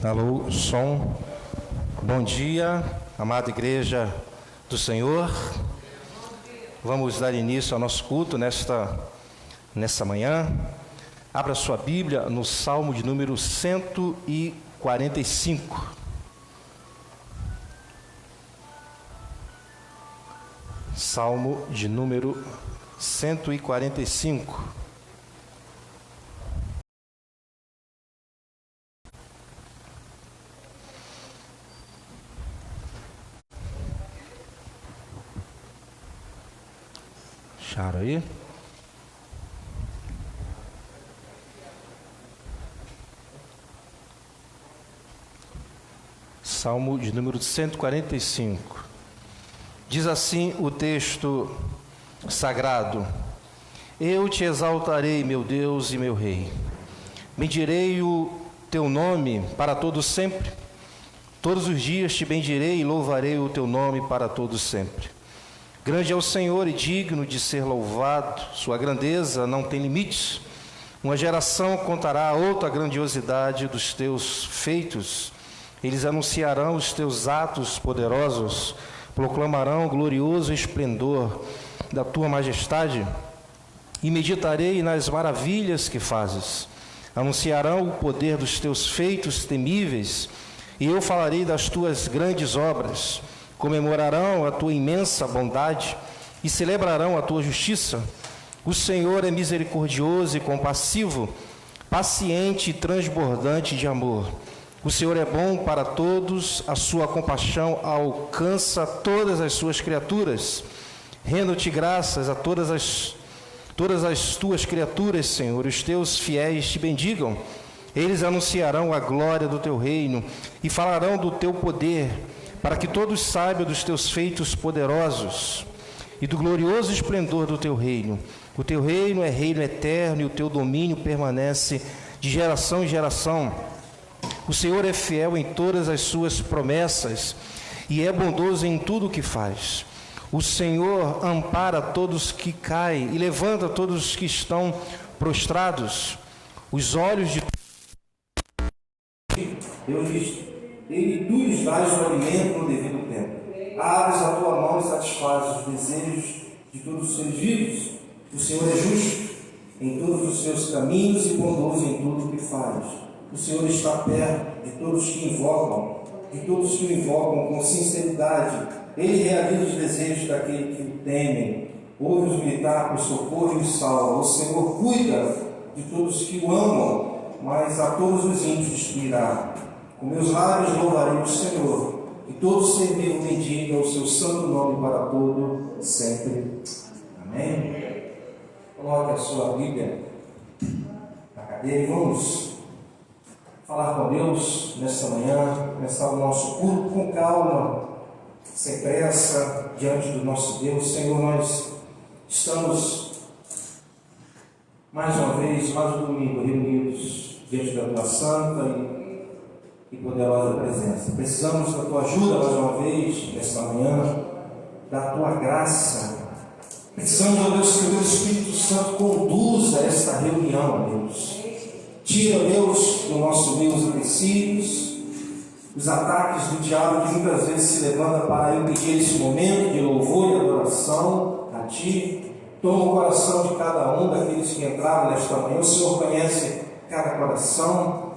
Alô, som. Bom dia, amada igreja do Senhor. Vamos dar início ao nosso culto nessa manhã. Abra sua Bíblia no Salmo de número 145. Salmo de número 145. Acharam aí? Salmo de número 145. Diz assim o texto sagrado: Eu te exaltarei, meu Deus e meu Rei. Bendirei o teu nome para todo sempre. Todos os dias te bendirei e louvarei o teu nome para todo sempre. Grande é o Senhor e digno de ser louvado, sua grandeza não tem limites. Uma geração contará a outra grandiosidade dos teus feitos. Eles anunciarão os teus atos poderosos, proclamarão o glorioso esplendor da tua majestade. E meditarei nas maravilhas que fazes. Anunciarão o poder dos teus feitos temíveis, e eu falarei das tuas grandes obras. Comemorarão a tua imensa bondade e celebrarão a tua justiça. O Senhor é misericordioso e compassivo, paciente e transbordante de amor. O Senhor é bom para todos, a sua compaixão alcança todas as suas criaturas. Rendo-te graças a todas as tuas criaturas, Senhor. Os teus fiéis te bendigam. Eles anunciarão a glória do teu reino e falarão do teu poder, para que todos saibam dos teus feitos poderosos e do glorioso esplendor do teu reino. O teu reino é reino eterno e o teu domínio permanece de geração em geração. O Senhor é fiel em todas as suas promessas e é bondoso em tudo o que faz. O Senhor ampara todos que caem e levanta todos os que estão prostrados. Os olhos de Ele tu lhes dás o alimento no devido tempo. Abres a tua mão e satisfazes os desejos de todos os seres vivos. O Senhor é justo em todos os seus caminhos e bondoso em tudo o que faz. O Senhor está perto de todos que invocam com sinceridade. Ele realiza os desejos daqueles que o temem. Ouve-os gritar por socorro e os salva. O Senhor cuida de todos que o amam, mas a todos os ímpios destruirá. Com meus lábios louvarei o Senhor, e todo ser vivo bendiga o seu santo nome para todo sempre. Amém? Coloque a sua Bíblia na cadeira e vamos falar com Deus nesta manhã, começar o nosso culto com calma, sem pressa, diante do nosso Deus. Senhor, nós estamos mais uma vez, mais um domingo, reunidos diante da tua santa e poderosa presença. Precisamos da tua ajuda mais uma vez, nesta manhã, da tua graça. Precisamos, ó Deus, que o teu Espírito Santo conduza esta reunião, ó Deus. Tira, Deus, do nosso meio os empecilhos, os ataques do diabo que muitas vezes se levanta para impedir esse momento de louvor e adoração a Ti. Toma o coração de cada um daqueles que entraram nesta manhã. O Senhor conhece cada coração.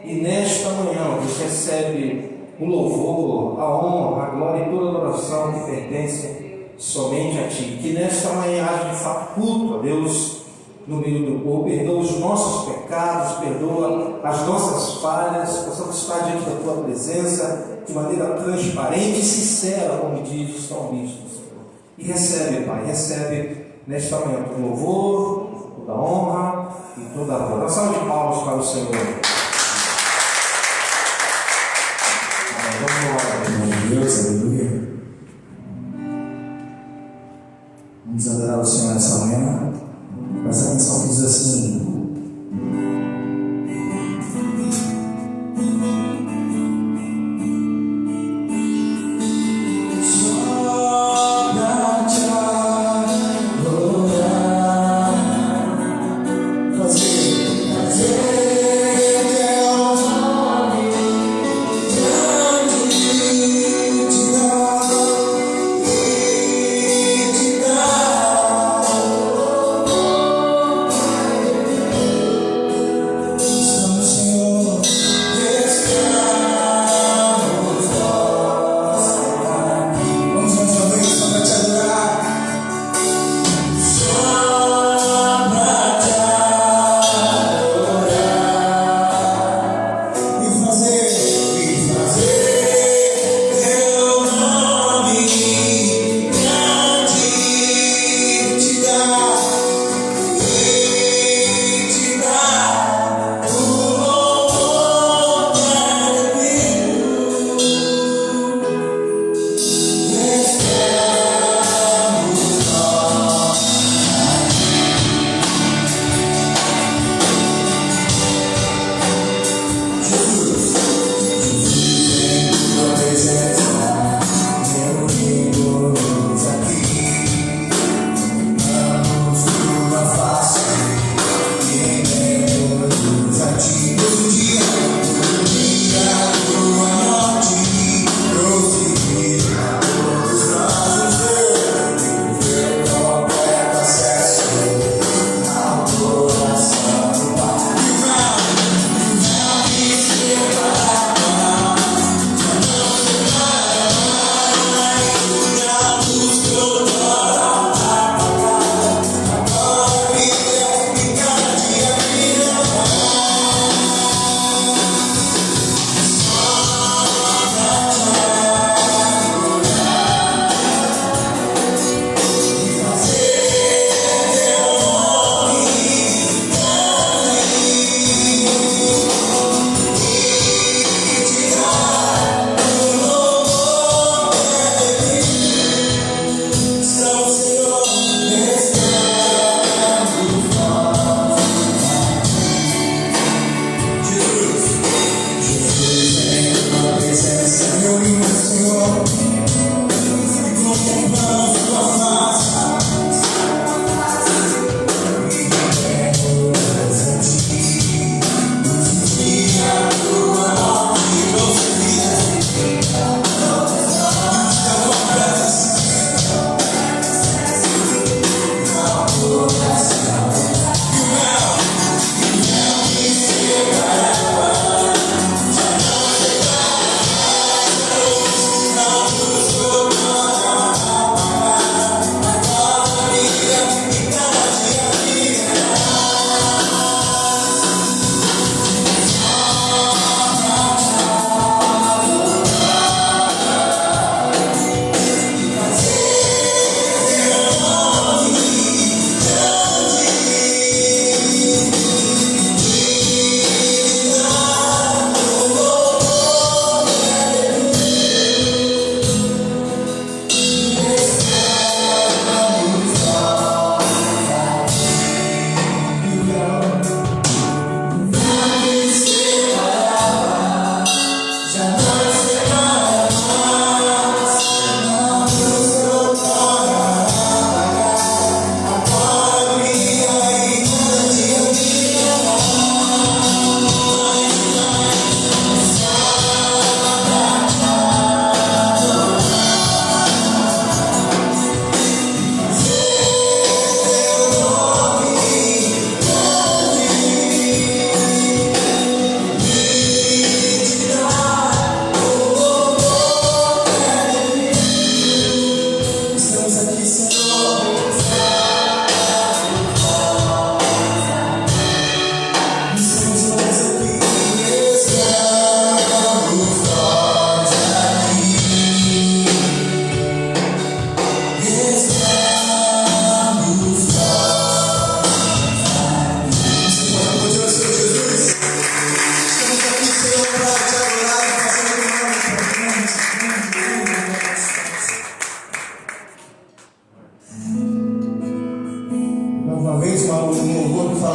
E nesta manhã, Deus, recebe o louvor, a honra, a glória e toda a adoração que pertence somente a Ti. Que nesta manhã haja de fato culto a Deus no meio do povo. Perdoa os nossos pecados, perdoa as nossas falhas, possamos estar diante da Tua presença de maneira transparente e sincera, como diz o salmista, Senhor. E recebe, Pai, recebe nesta manhã todo louvor, toda a honra e toda a glória. Uma salva de palmas para o Senhor. Deus, aleluia. Vamos adorar o Senhor nessa manhã. Essa canção que diz assim: só pra te adorar, fazer teu nome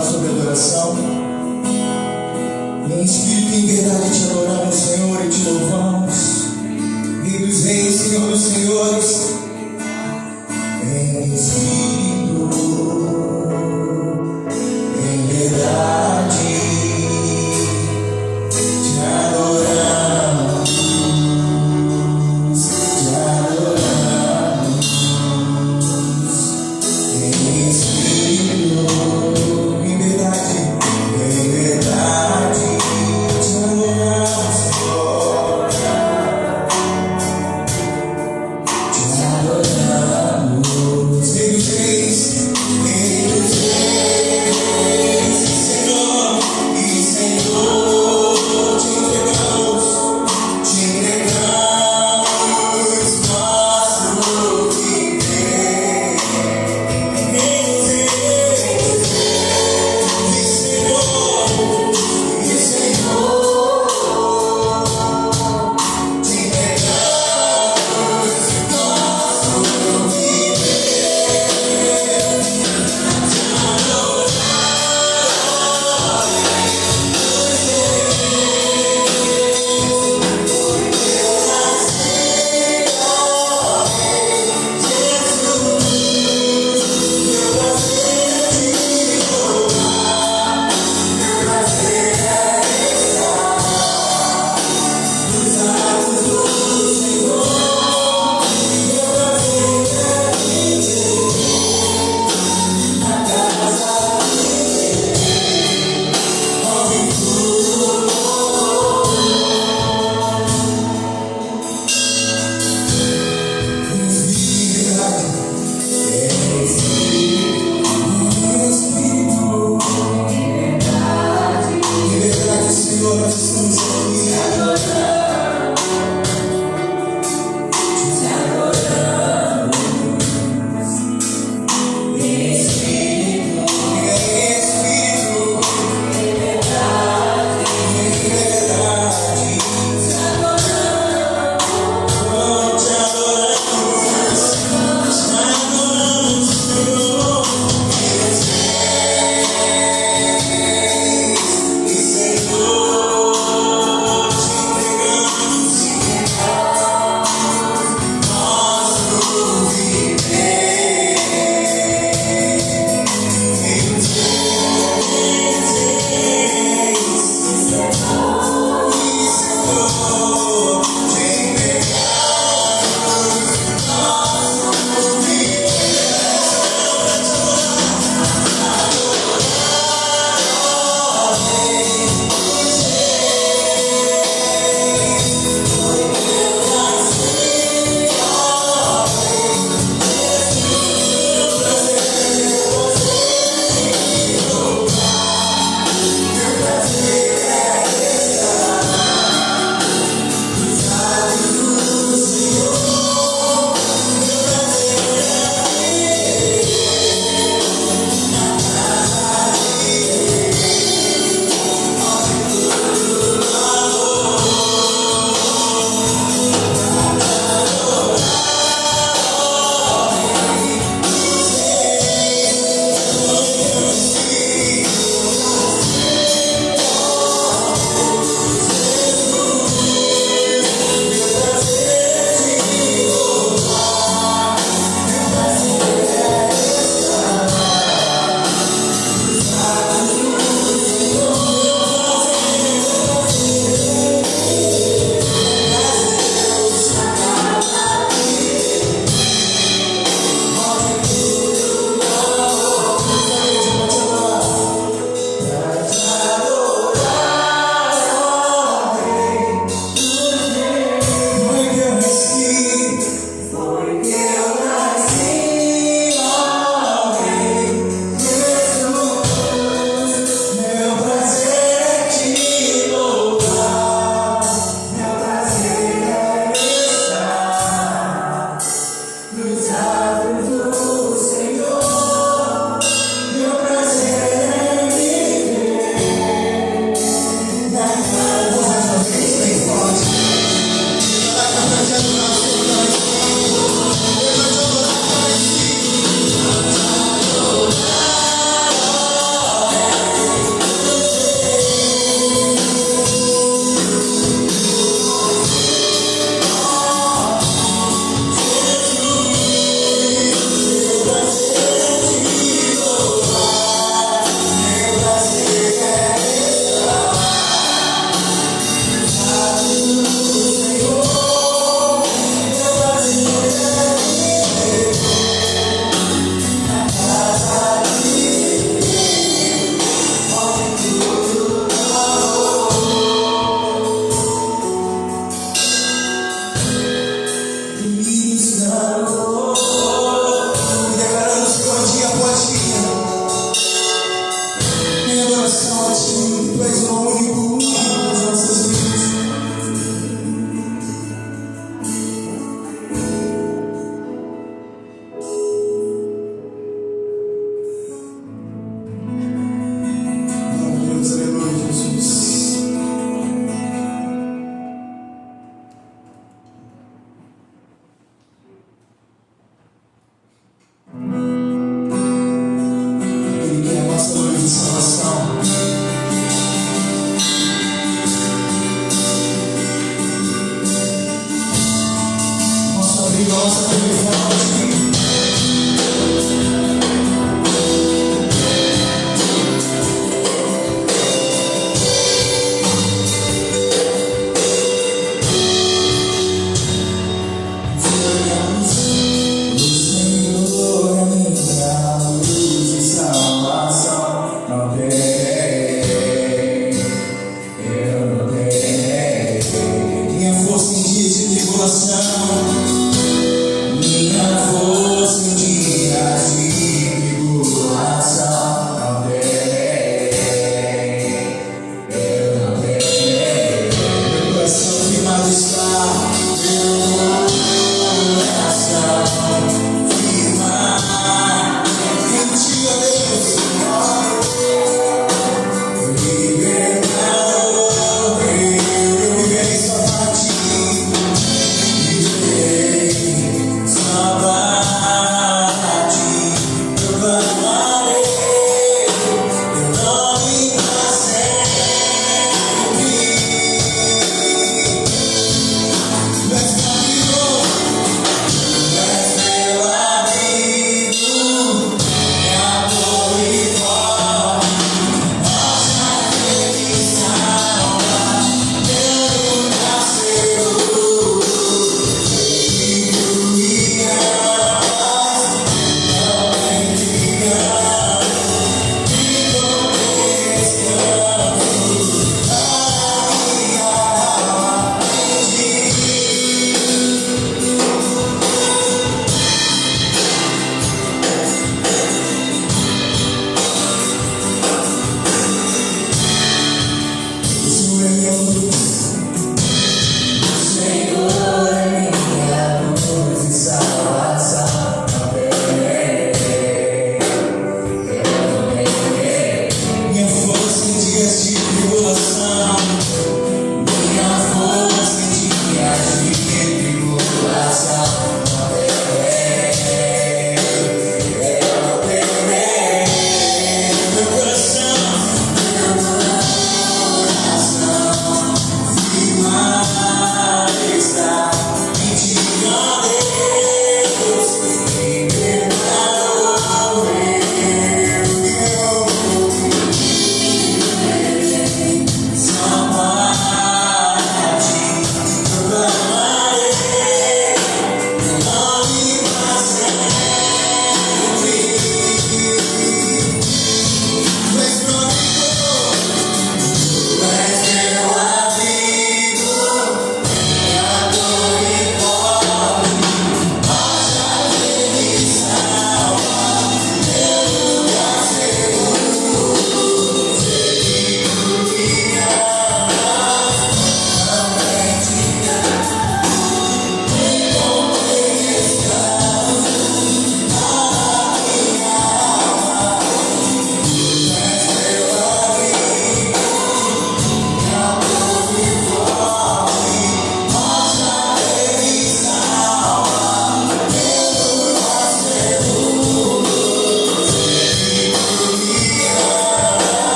falar sobre adoração. Em espírito e em verdade te adoramos, Senhor, e te louvamos. Rei dos reis, Senhor dos senhores. Em espírito, em verdade te adoramos, te adoramos. Em espírito, em verdade te adoramos, Senhor. Te adoramos, Rei dos reis.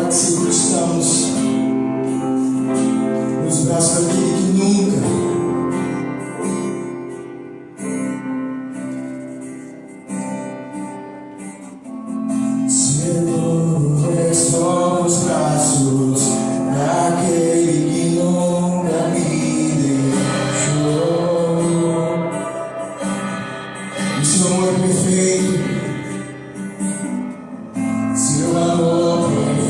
Porto Seguro estamos nos braços daquele que nunca se errou. Estou nos braços daquele que nunca me deixou. O seu amor perfeito, seu amor perfeito.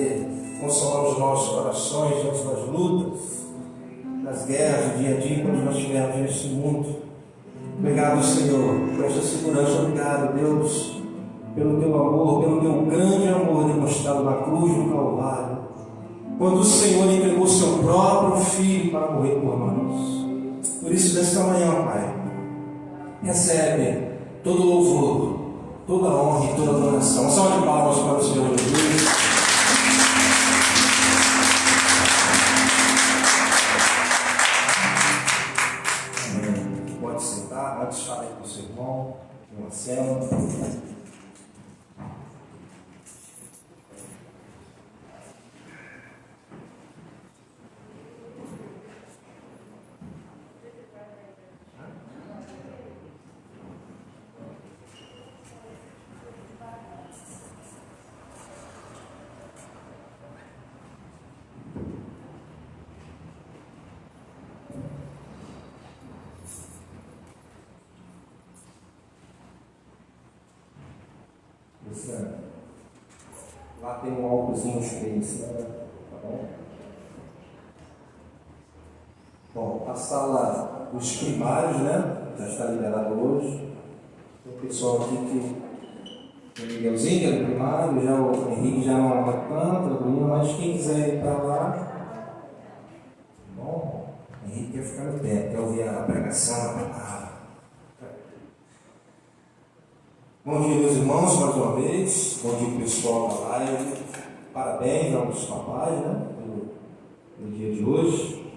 poder consolar os nossos corações diante das lutas, das guerras do dia a dia, quando nós estivermos neste mundo. Obrigado, Senhor, por esta segurança. Obrigado, Deus, pelo Teu amor, pelo Teu grande amor demonstrado na cruz do Calvário, quando o Senhor entregou o Seu próprio Filho para morrer por nós. Por isso, nesta manhã, Pai, recebe todo louvor, toda honra e toda adoração. Uma salva de palmas para o Senhor Jesus. Pode sentar, antes fale com o seu irmão, uma cena. Lá tem um álcoolzinho experiência, tá bom? Bom, a sala dos primários, né? Já está liberada hoje. Tem o pessoal aqui que tem o Miguelzinho, que é do primário, já o Henrique já não anda tanto, mas quem quiser ir para lá, tá bom? O Henrique quer ficar no pé, quer ouvir a pregação, a palavra. Bom dia, meus irmãos, mais uma vez. Bom dia, pessoal da live. Parabéns aos papais, né? Pelo dia de hoje.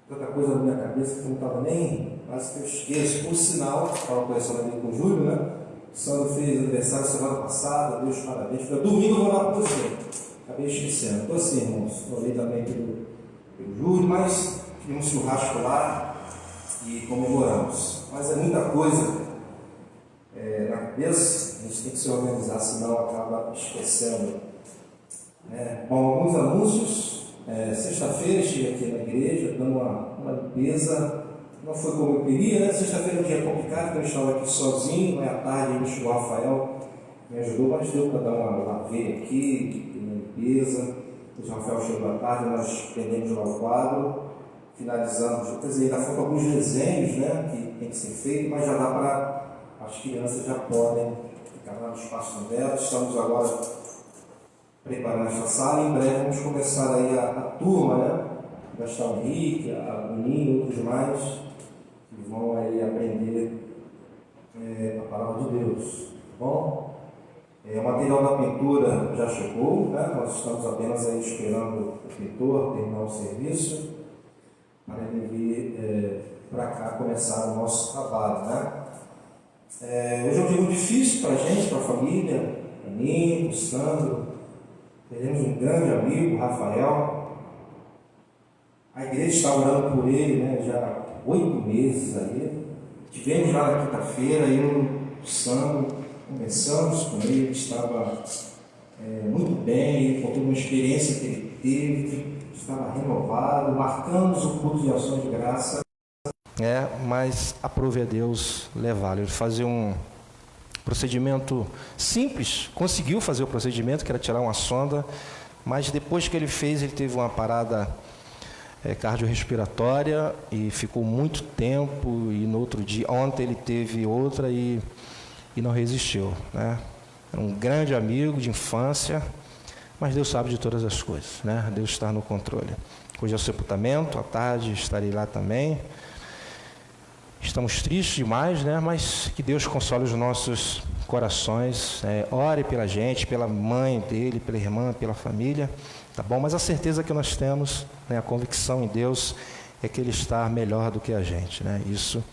Tanta coisa na minha cabeça que não estava nem, quase que eu esqueço. Por sinal, estava conversando ali com o Júlio, né? O Sandro fez aniversário semana passada, Deus parabéns. Falei, domingo eu vou lá para você. Acabei esquecendo. Então, assim, irmãos, estou ali também pelo Júlio, mas tivemos um churrasco lá e comemoramos. Mas é muita coisa na cabeça, a gente tem que se organizar, senão acaba esquecendo. Bom, alguns anúncios. Sexta-feira estive aqui na igreja dando uma limpeza. Não foi como eu queria, né? Sexta-feira é um dia complicado, porque eu estava aqui sozinho. À tarde me chegou o Rafael, me ajudou, mas deu para dar uma laveira aqui, uma limpeza. O Rafael chegou à tarde, nós prendemos lá o quadro, finalizamos. Quer dizer, ainda faltam alguns desenhos, né, que tem que ser feito, mas já dá para. As crianças já podem ficar lá no espaço dela. Estamos agora preparando essa sala. Em breve vamos começar aí a turma, né? Vai estar o Henrique, a Boninho e outros mais que vão aí aprender a palavra de Deus. Tá bom? O material da pintura já chegou, né? Nós estamos apenas aí esperando o pintor terminar o serviço para ele vir para cá começar o nosso trabalho, né? Hoje é um dia muito difícil para a gente, para a família, para mim, para o Sandro. Perdemos um grande amigo, o Rafael. A igreja está orando por ele, né, já há 8 meses aí. Tivemos lá na quinta-feira, eu e o Sandro conversamos com ele, ele estava muito bem, ele contou uma experiência que ele teve, estava renovado, marcamos o culto de ações de graça. Mas aprove a Deus levá-lo. Ele fazia um procedimento simples, conseguiu fazer o procedimento, que era tirar uma sonda, mas depois que ele fez, ele teve uma parada cardiorrespiratória e ficou muito tempo, e no outro dia, ontem ele teve outra e não resistiu, né? Era um grande amigo de infância, mas Deus sabe de todas as coisas, né? Deus está no controle. Hoje é o sepultamento, à tarde estarei lá também. Estamos tristes demais, né? Mas que Deus console os nossos corações. Ore pela gente, pela mãe dele, pela irmã, pela família, tá bom? Mas a certeza que nós temos, né, a convicção em Deus, é que Ele está melhor do que a gente, né? Isso,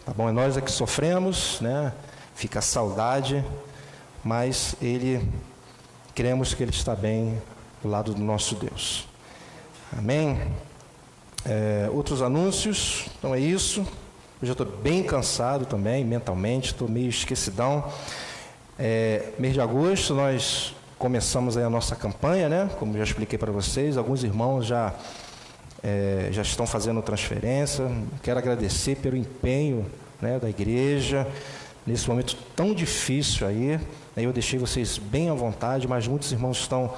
tá bom? É nós que sofremos, né? Fica a saudade, mas cremos que Ele está bem do lado do nosso Deus. Amém? Outros anúncios, então é isso. Hoje eu estou bem cansado também, mentalmente, estou meio esquecidão. Mês de agosto nós começamos aí a nossa campanha, né? Como já expliquei para vocês, alguns irmãos já estão fazendo transferência. Quero agradecer pelo empenho, né, da igreja, nesse momento tão difícil aí. Eu deixei vocês bem à vontade, mas muitos irmãos estão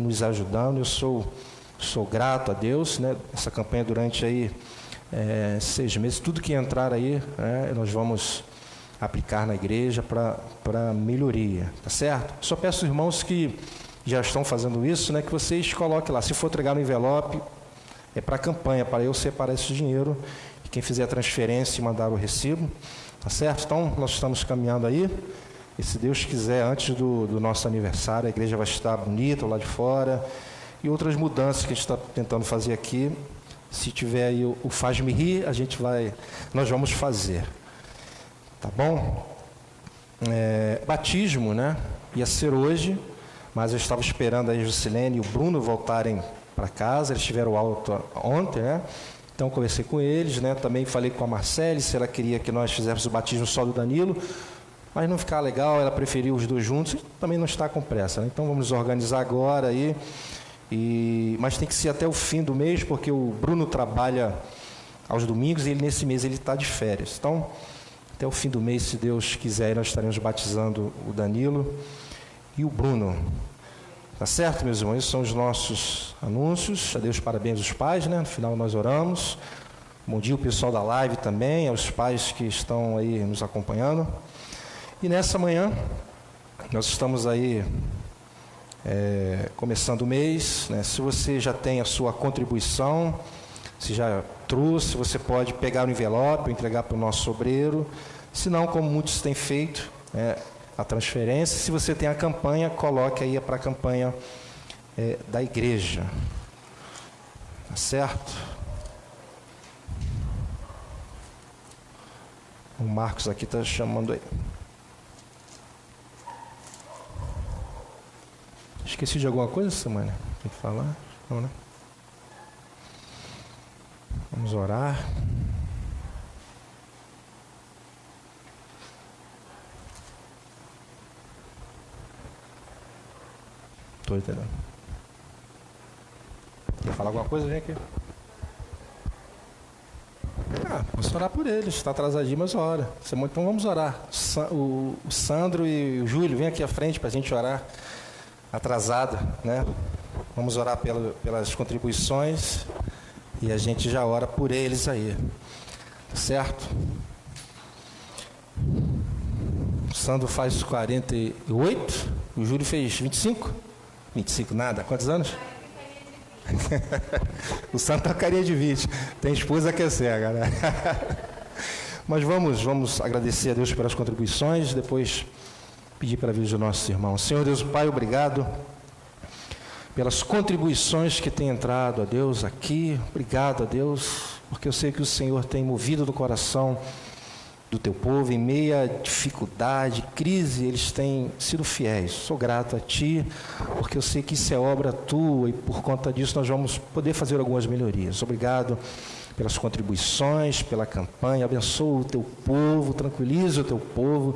nos ajudando. Eu sou grato a Deus, né? Essa campanha durante aí 6 meses, tudo que entrar aí, nós vamos aplicar na igreja para melhoria, tá certo? Só peço aos irmãos que já estão fazendo isso, né, que vocês coloquem lá, se for entregar no envelope, é para a campanha, para eu separar esse dinheiro, e quem fizer a transferência e mandar o recibo, tá certo? Então, nós estamos caminhando aí, e se Deus quiser, antes do nosso aniversário, a igreja vai estar bonita lá de fora, e outras mudanças que a gente está tentando fazer aqui. Se tiver aí o Faz-me Rir, nós vamos fazer. Tá bom? Batismo, né? Ia ser hoje, mas eu estava esperando aí a Juscelene e o Bruno voltarem para casa. Eles tiveram alta ontem, né? Então, conversei com eles, né? Também falei com a Marcele, se ela queria que nós fizéssemos o batismo só do Danilo, mas não ficar legal, ela preferiu os dois juntos, e também não está com pressa, né? Então, vamos organizar agora aí. Mas tem que ser até o fim do mês, porque o Bruno trabalha aos domingos e nesse mês ele está de férias. Então, até o fim do mês, se Deus quiser, nós estaremos batizando o Danilo e o Bruno. Tá certo, meus irmãos? Esses são os nossos anúncios. A Deus parabéns aos pais, né? No final nós oramos. Bom dia ao pessoal da live também, aos pais que estão aí nos acompanhando. E nessa manhã, nós estamos aí começando o mês, né? Se você já tem a sua contribuição, se já trouxe, você pode pegar o envelope, entregar para o nosso obreiro. Se não, como muitos têm feito, a transferência. Se você tem a campanha, coloque aí para a campanha da igreja. Tá certo? O Marcos aqui está chamando aí. Esqueci de alguma coisa essa semana? Tem que falar? Não, né? Vamos orar. Estou entendendo. Quer falar alguma coisa? Vem aqui. Posso orar por eles. Está atrasadinho, mas ora. Então vamos orar. O Sandro e o Júlio, vem aqui à frente para a gente orar. Atrasado, né? Vamos orar pelas contribuições e a gente já ora por eles aí, certo? O Sandro faz 48, o Júlio fez 25? 25 nada, quantos anos? O Sandro tá carinha de 20, tem esposa que é cega, né? Mas vamos agradecer a Deus pelas contribuições, depois pedir pela vida dos nossos irmãos. Senhor Deus, Pai, obrigado pelas contribuições que têm entrado, a Deus, aqui. Obrigado, a Deus, porque eu sei que o Senhor tem movido no coração do teu povo, em meia dificuldade, crise, eles têm sido fiéis. Sou grato a Ti, porque eu sei que isso é obra Tua e por conta disso nós vamos poder fazer algumas melhorias. Obrigado pelas contribuições, pela campanha. Abençoa o Teu povo, tranquiliza o Teu povo.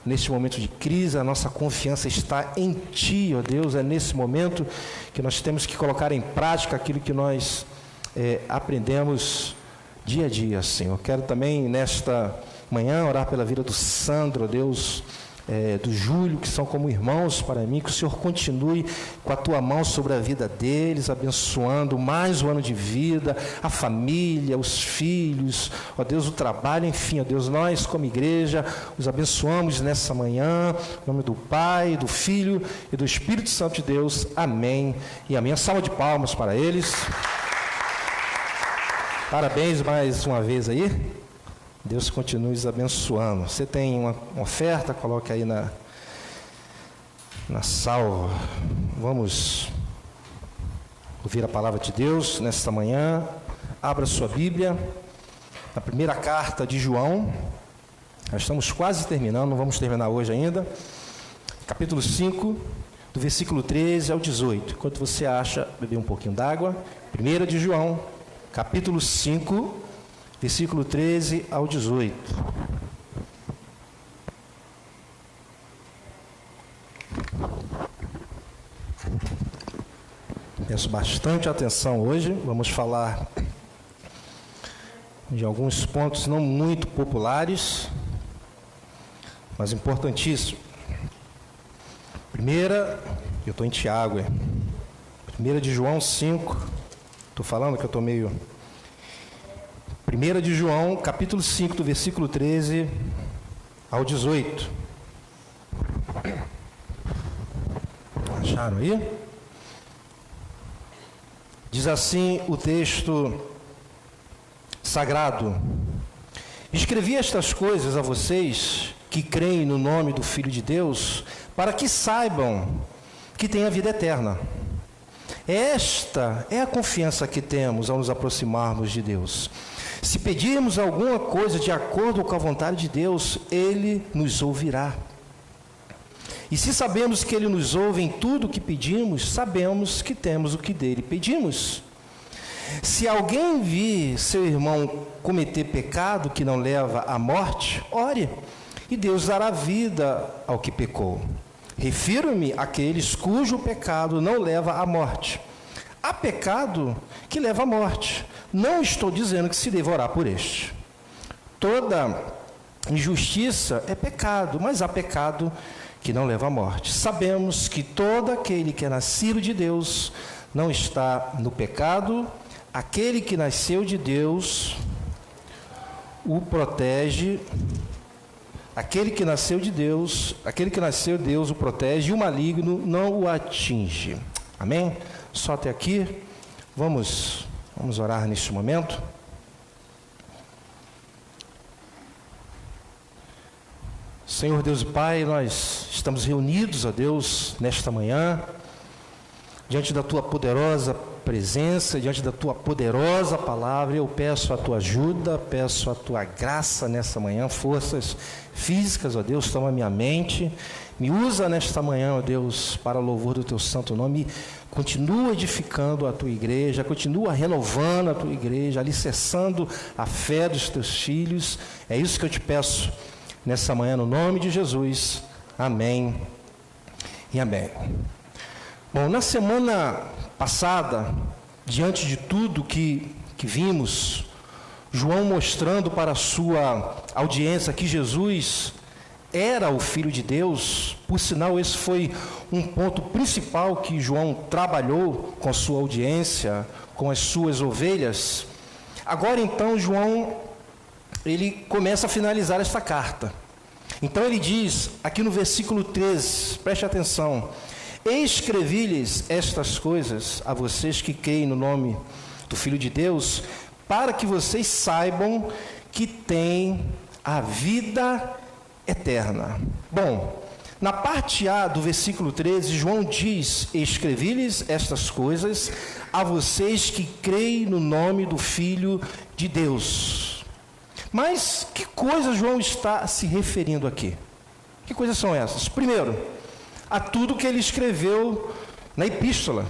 Neste momento de crise, a nossa confiança está em Ti, ó Deus. É nesse momento que nós temos que colocar em prática aquilo que nós aprendemos dia a dia, Senhor. Quero também, nesta manhã, orar pela vida do Sandro, ó Deus, do Júlio, que são como irmãos para mim, que o Senhor continue com a Tua mão sobre a vida deles, abençoando mais um ano de vida, a família, os filhos, ó Deus, o trabalho, enfim, ó Deus, nós como igreja os abençoamos nessa manhã, em nome do Pai, do Filho e do Espírito Santo de Deus, amém e amém. Salva de palmas para eles. Parabéns mais uma vez aí. Deus continue os abençoando. Você tem uma oferta? Coloque aí na salva. Vamos ouvir a palavra de Deus nesta manhã. Abra sua Bíblia. Na primeira carta de João. Nós estamos quase terminando, não vamos terminar hoje ainda. Capítulo 5, do versículo 13 ao 18. Enquanto você acha, beber um pouquinho d'água. 1 de João, capítulo 5, versículo 13 ao 18. Peço bastante atenção hoje. Vamos falar de alguns pontos não muito populares, mas importantíssimos. Primeira, eu estou em Tiago. 1 de João 5, estou falando que eu estou meio... 1 de João, capítulo 5, do versículo 13 ao 18. Acharam aí? Diz assim o texto sagrado: escrevi estas coisas a vocês que creem no nome do Filho de Deus, para que saibam que têm a vida eterna. Esta é a confiança que temos ao nos aproximarmos de Deus. Se pedirmos alguma coisa de acordo com a vontade de Deus, Ele nos ouvirá. E se sabemos que Ele nos ouve em tudo o que pedimos, sabemos que temos o que dele pedimos. Se alguém vir seu irmão cometer pecado que não leva à morte, ore, e Deus dará vida ao que pecou. Refiro-me àqueles cujo pecado não leva à morte. Há pecado que leva à morte. Não estou dizendo que se deva orar por este. Toda injustiça é pecado, mas há pecado que não leva à morte. Sabemos que todo aquele que é nascido de Deus não está no pecado. Aquele que nasceu de Deus o protege. Aquele que nasceu de Deus o protege, e o maligno não o atinge. Amém? Só até aqui. Vamos orar neste momento. Senhor Deus e Pai, nós estamos reunidos, ó Deus, nesta manhã, diante da Tua poderosa presença, diante da Tua poderosa palavra. Eu peço a Tua ajuda, peço a Tua graça nessa manhã, forças físicas, ó Deus, toma minha mente, me usa nesta manhã, ó Deus, para louvor do Teu santo nome. Continua edificando a Tua igreja, continua renovando a Tua igreja, alicerçando a fé dos Teus filhos. É isso que eu te peço nessa manhã, no nome de Jesus. Amém e amém. Bom, na semana passada, diante de tudo que vimos, João mostrando para a sua audiência que Jesus era o Filho de Deus. Por sinal, esse foi um ponto principal que João trabalhou com a sua audiência, com as suas ovelhas. Agora então João, ele começa a finalizar esta carta. Então ele diz, aqui no versículo 13, preste atenção: escrevi-lhes estas coisas a vocês que creem no nome do Filho de Deus, para que vocês saibam que têm a vida eterna. Bom, na parte A do versículo 13, João diz: escrevi-lhes estas coisas a vocês que creem no nome do Filho de Deus. Mas que coisas João está se referindo aqui? Que coisas são essas? Primeiro, a tudo que ele escreveu na epístola.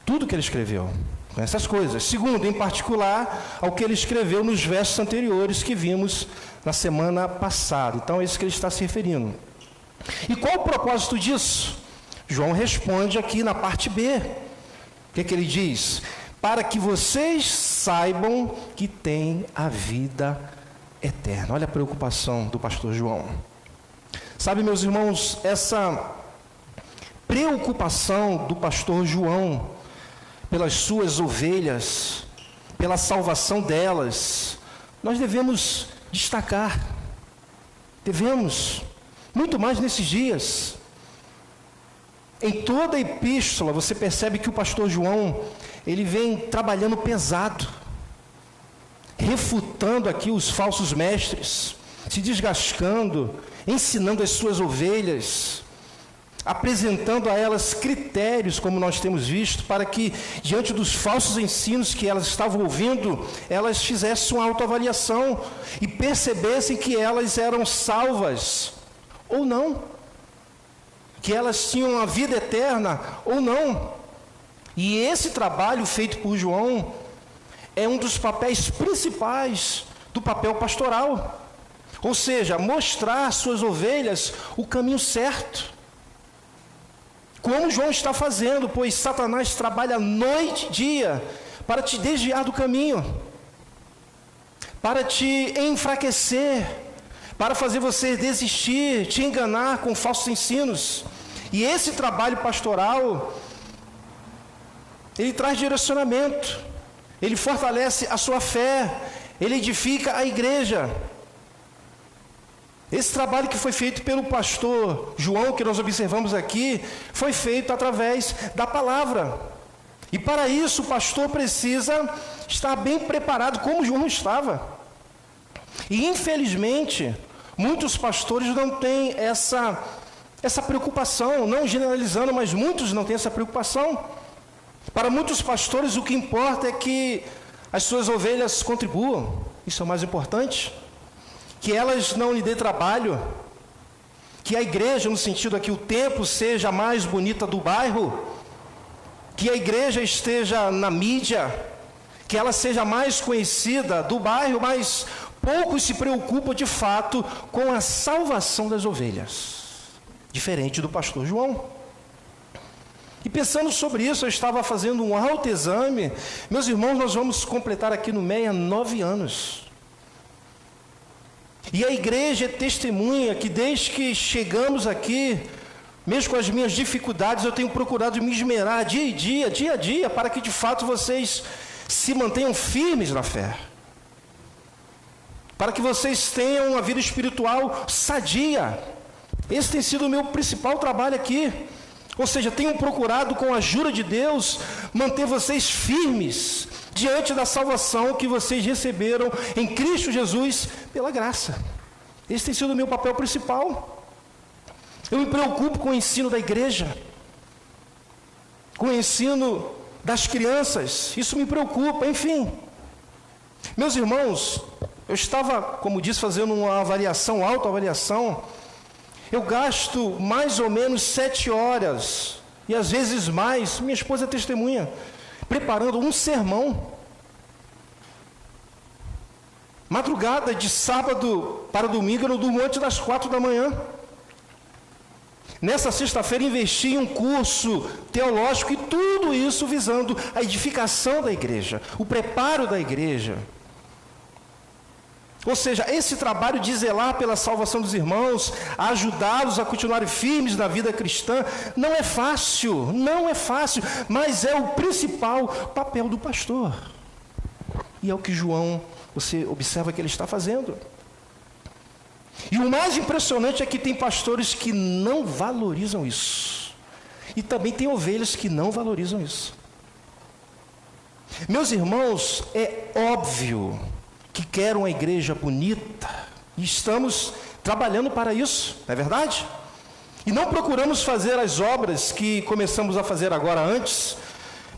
Tudo que ele escreveu com essas coisas. Segundo, em particular, ao que ele escreveu nos versos anteriores que vimos na semana passada. Então é isso que ele está se referindo. E qual o propósito disso? João responde aqui na parte B. O que ele diz? Para que vocês saibam que têm a vida eterna. Olha a preocupação do pastor João. Sabe, meus irmãos, essa preocupação do pastor João pelas suas ovelhas, pela salvação delas, nós devemos destacar. Devemos, muito mais nesses dias. Em toda a epístola, você percebe que o pastor João, ele vem trabalhando pesado, refutando aqui os falsos mestres, se desgastando, ensinando as suas ovelhas, apresentando a elas critérios, como nós temos visto, para que, diante dos falsos ensinos que elas estavam ouvindo, elas fizessem uma autoavaliação e percebessem que elas eram salvas ou não, que elas tinham a vida eterna ou não. E esse trabalho feito por João é um dos papéis principais do papel pastoral. Ou seja, mostrar às suas ovelhas o caminho certo. Como João está fazendo, pois Satanás trabalha noite e dia para te desviar do caminho, para te enfraquecer, para fazer você desistir, te enganar com falsos ensinos. E esse trabalho pastoral ele traz direcionamento, ele fortalece a sua fé, ele edifica a igreja. Esse trabalho que foi feito pelo pastor João, que nós observamos aqui, foi feito através da palavra. E para isso o pastor precisa estar bem preparado, como João estava. E infelizmente, muitos pastores não têm essa preocupação, não generalizando, mas muitos não têm essa preocupação. Para muitos pastores o que importa é que as suas ovelhas contribuam, isso é o mais importante. Que elas não lhe dê trabalho, que a igreja, no sentido aqui, o templo seja a mais bonita do bairro, que a igreja esteja na mídia, que ela seja mais conhecida do bairro, mas poucos se preocupam de fato com a salvação das ovelhas, diferente do pastor João. E pensando sobre isso, eu estava fazendo um autoexame. Meus irmãos, nós vamos completar aqui no MEIA 9 anos. E a igreja é testemunha que desde que chegamos aqui, mesmo com as minhas dificuldades, eu tenho procurado me esmerar dia a dia, para que de fato vocês se mantenham firmes na fé. Para que vocês tenham uma vida espiritual sadia. Esse tem sido o meu principal trabalho aqui. Ou seja, tenho procurado, com a ajuda de Deus, manter vocês firmes diante da salvação que vocês receberam em Cristo Jesus pela graça. Esse tem sido o meu papel principal. Eu me preocupo com o ensino da igreja, com o ensino das crianças, isso me preocupa, enfim. Meus irmãos, eu estava, como disse, fazendo uma avaliação, autoavaliação. Eu gasto mais ou menos 7 horas, e às vezes mais, minha esposa é testemunha, preparando um sermão. Madrugada de sábado para domingo, eu não durmo antes das 4 da manhã. Nessa sexta-feira investi em um curso teológico, e tudo isso visando a edificação da igreja, o preparo da igreja. Ou seja, esse trabalho de zelar pela salvação dos irmãos, ajudá-los a continuarem firmes na vida cristã, não é fácil, mas é o principal papel do pastor. E é o que João, você observa que ele está fazendo. E o mais impressionante é que tem pastores que não valorizam isso. E também tem ovelhas que não valorizam isso. Meus irmãos, é óbvio que quer uma igreja bonita, e estamos trabalhando para isso, não é verdade? E não procuramos fazer as obras que começamos a fazer agora antes,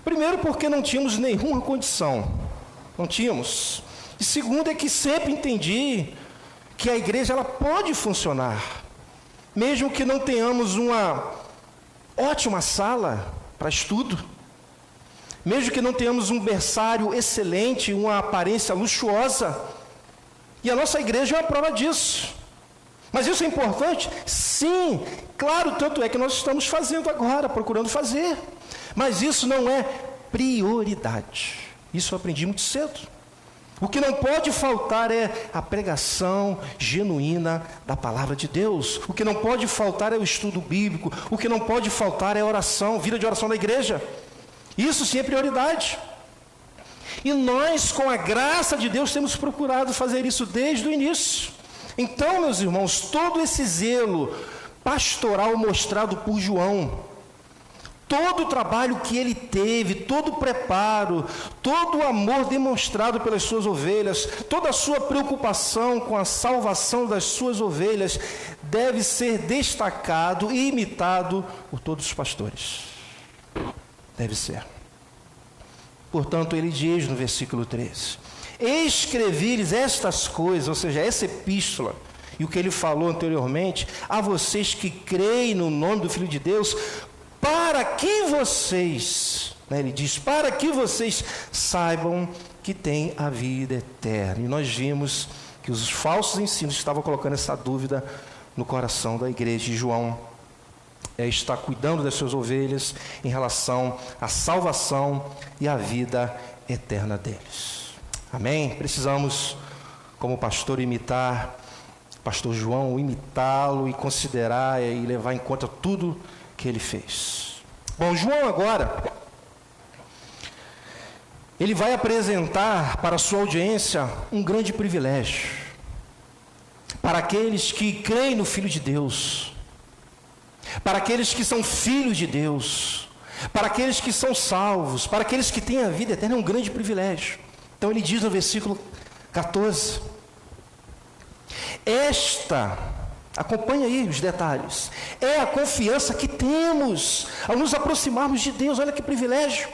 primeiro porque não tínhamos nenhuma condição, não tínhamos, e segundo é que sempre entendi que a igreja ela pode funcionar, mesmo que não tenhamos uma ótima sala para estudo, mesmo que não tenhamos um berçário excelente, uma aparência luxuosa, e a nossa igreja é uma prova disso. Mas isso é importante? Sim, claro, tanto é que nós estamos fazendo agora, procurando fazer, mas isso não é prioridade. Isso eu aprendi muito cedo. O que não pode faltar é a pregação genuína da palavra de Deus. O que não pode faltar é o estudo bíblico. O que não pode faltar é a oração, vida de oração da igreja. Isso sim é prioridade. E nós, com a graça de Deus, temos procurado fazer isso desde o início. Então, meus irmãos, todo esse zelo pastoral mostrado por João, todo o trabalho que ele teve, todo o preparo, todo o amor demonstrado pelas suas ovelhas, toda a sua preocupação com a salvação das suas ovelhas, deve ser destacado e imitado por todos os pastores. Deve ser. Portanto, ele diz no versículo 13: escrevi-lhes estas coisas, ou seja, essa epístola, e o que ele falou anteriormente, a vocês que creem no nome do Filho de Deus, para que vocês, ele diz, para que vocês saibam que têm a vida eterna. E nós vimos que os falsos ensinos estavam colocando essa dúvida no coração da igreja, e João está cuidando das suas ovelhas em relação à salvação e à vida eterna deles. Amém? Precisamos, como pastor, imitar pastor João, imitá-lo e considerar e levar em conta tudo que ele fez. Bom, João agora, ele vai apresentar para a sua audiência um grande privilégio. Para aqueles que creem no Filho de Deus, para aqueles que são filhos de Deus, para aqueles que são salvos, para aqueles que têm a vida eterna, é um grande privilégio. Então ele diz no versículo 14, esta, acompanha aí os detalhes, é a confiança que temos ao nos aproximarmos de Deus. Olha que privilégio.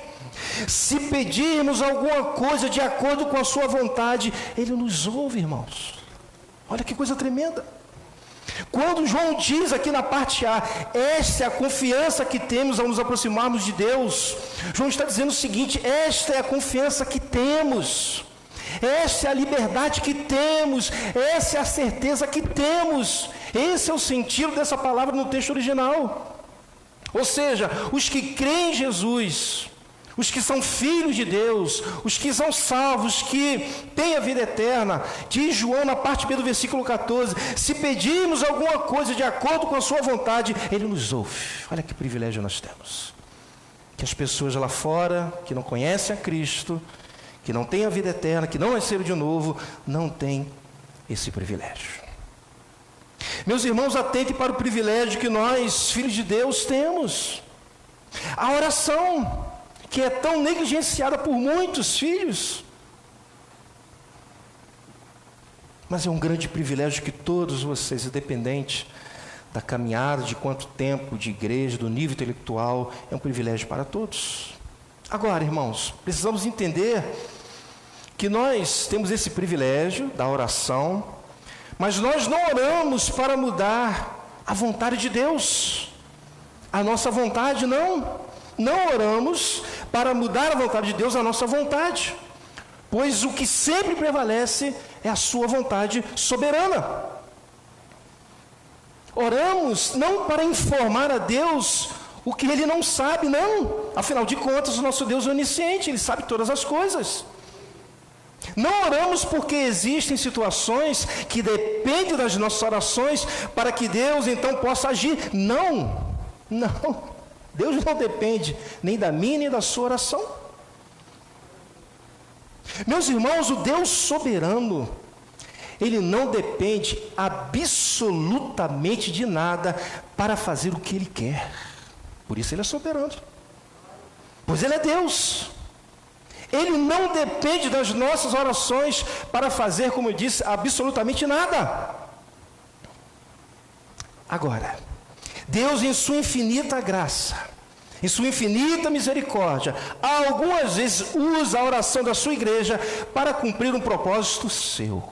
Se pedirmos alguma coisa de acordo com a sua vontade, Ele nos ouve, irmãos. Olha que coisa tremenda. Quando João diz aqui na parte A, esta é a confiança que temos ao nos aproximarmos de Deus, João está dizendo o seguinte: esta é a confiança que temos, esta é a liberdade que temos, essa é a certeza que temos. Esse é o sentido dessa palavra no texto original. Ou seja, os que creem em Jesus, os que são filhos de Deus, os que são salvos, que têm a vida eterna, diz João na parte B do versículo 14, se pedirmos alguma coisa de acordo com a sua vontade, Ele nos ouve. Olha que privilégio nós temos. Que as pessoas lá fora, que não conhecem a Cristo, que não têm a vida eterna, que não nasceram de novo, não têm esse privilégio. Meus irmãos, atentem para o privilégio que nós, filhos de Deus, temos. A oração, que é tão negligenciada por muitos filhos, mas é um grande privilégio que todos vocês, independente da caminhada, de quanto tempo de igreja, do nível intelectual, é um privilégio para todos. Agora, irmãos, precisamos entender que nós temos esse privilégio da oração, mas nós não oramos para mudar a vontade de Deus, a nossa vontade, não oramos para mudar a vontade de Deus, a nossa vontade, pois o que sempre prevalece é a sua vontade soberana. Oramos não para informar a Deus o que Ele não sabe, não. Afinal de contas, o nosso Deus é onisciente, Ele sabe todas as coisas. Não oramos porque existem situações que dependem das nossas orações para que Deus então possa agir. Não. Deus não depende nem da minha nem da sua oração. Meus irmãos, o Deus soberano, Ele não depende absolutamente de nada para fazer o que Ele quer. Por isso Ele é soberano, pois Ele é Deus. Ele não depende das nossas orações para fazer, como eu disse, absolutamente nada. Agora, Deus, em sua infinita graça, em sua infinita misericórdia, algumas vezes usa a oração da sua igreja para cumprir um propósito seu,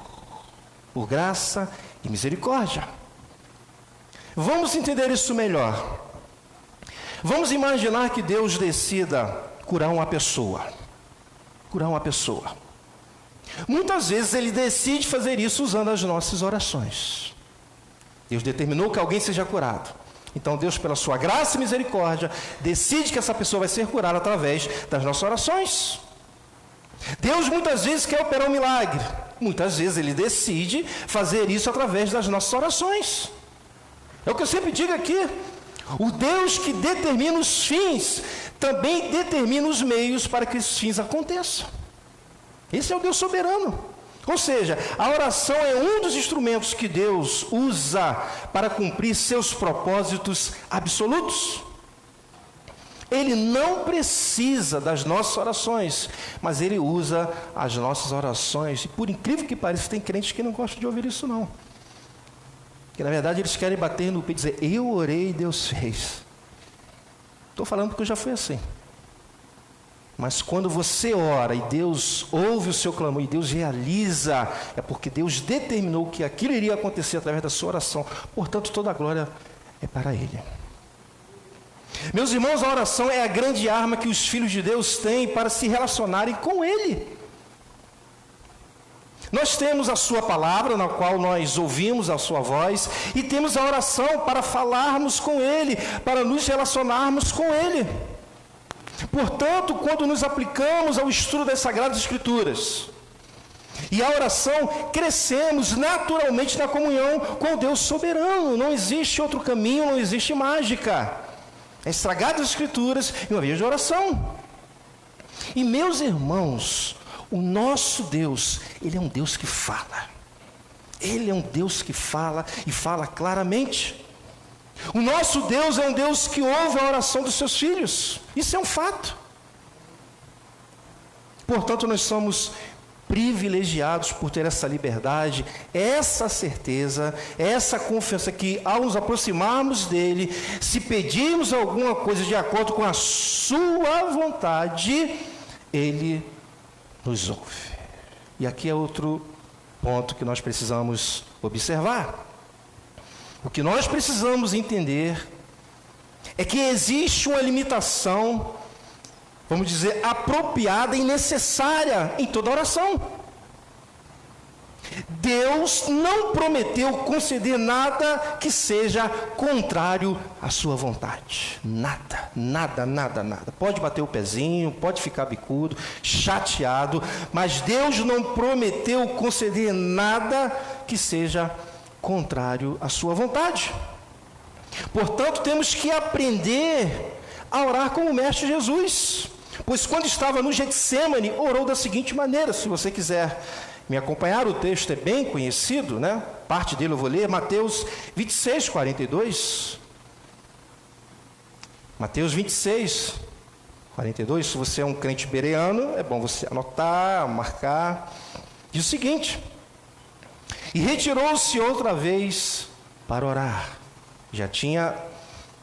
por graça e misericórdia. Vamos entender isso melhor. Vamos imaginar que Deus decida curar uma pessoa. Muitas vezes Ele decide fazer isso usando as nossas orações. Deus determinou que alguém seja curado. Então Deus, pela sua graça e misericórdia, decide que essa pessoa vai ser curada através das nossas orações. Deus muitas vezes quer operar um milagre. Muitas vezes Ele decide fazer isso através das nossas orações. É o que eu sempre digo aqui. O Deus que determina os fins, também determina os meios para que esses fins aconteçam. Esse é o Deus soberano. Ou seja, a oração é um dos instrumentos que Deus usa para cumprir seus propósitos absolutos. Ele não precisa das nossas orações, mas Ele usa as nossas orações. E por incrível que pareça, tem crentes que não gostam de ouvir isso não. Que na verdade eles querem bater no peito e dizer, eu orei e Deus fez. Estou falando porque eu já fui assim. Mas quando você ora e Deus ouve o seu clamor e Deus realiza, é porque Deus determinou que aquilo iria acontecer através da sua oração. Portanto, toda a glória é para Ele. Meus irmãos, a oração é a grande arma que os filhos de Deus têm para se relacionarem com Ele. Nós temos a sua palavra, na qual nós ouvimos a sua voz, e temos a oração para falarmos com Ele, para nos relacionarmos com Ele. Portanto, quando nos aplicamos ao estudo das Sagradas Escrituras e à oração, crescemos naturalmente na comunhão com o Deus soberano. Não existe outro caminho, não existe mágica. As Sagradas Escrituras e uma via de oração. E meus irmãos, o nosso Deus, Ele é um Deus que fala. Ele é um Deus que fala e fala claramente. O nosso Deus é um Deus que ouve a oração dos seus filhos. Isso é um fato. Portanto, nós somos privilegiados por ter essa liberdade, essa certeza, essa confiança que ao nos aproximarmos dele, se pedirmos alguma coisa de acordo com a sua vontade, ele nos ouve. E aqui é outro ponto que nós precisamos observar. O que nós precisamos entender é que existe uma limitação, vamos dizer, apropriada e necessária em toda oração. Deus não prometeu conceder nada que seja contrário à sua vontade. Nada, nada, nada, nada. Pode bater o pezinho, pode ficar bicudo, chateado, mas Deus não prometeu conceder nada que seja contrário à sua vontade. Portanto, temos que aprender a orar como o Mestre Jesus. Pois quando estava no Getsêmani, orou da seguinte maneira. Se você quiser me acompanhar, o texto é bem conhecido, né? Parte dele eu vou ler, Mateus 26, 42. Mateus 26, 42. Se você é um crente bereano, é bom você anotar, marcar. Diz o seguinte: e retirou-se outra vez para orar. Já tinha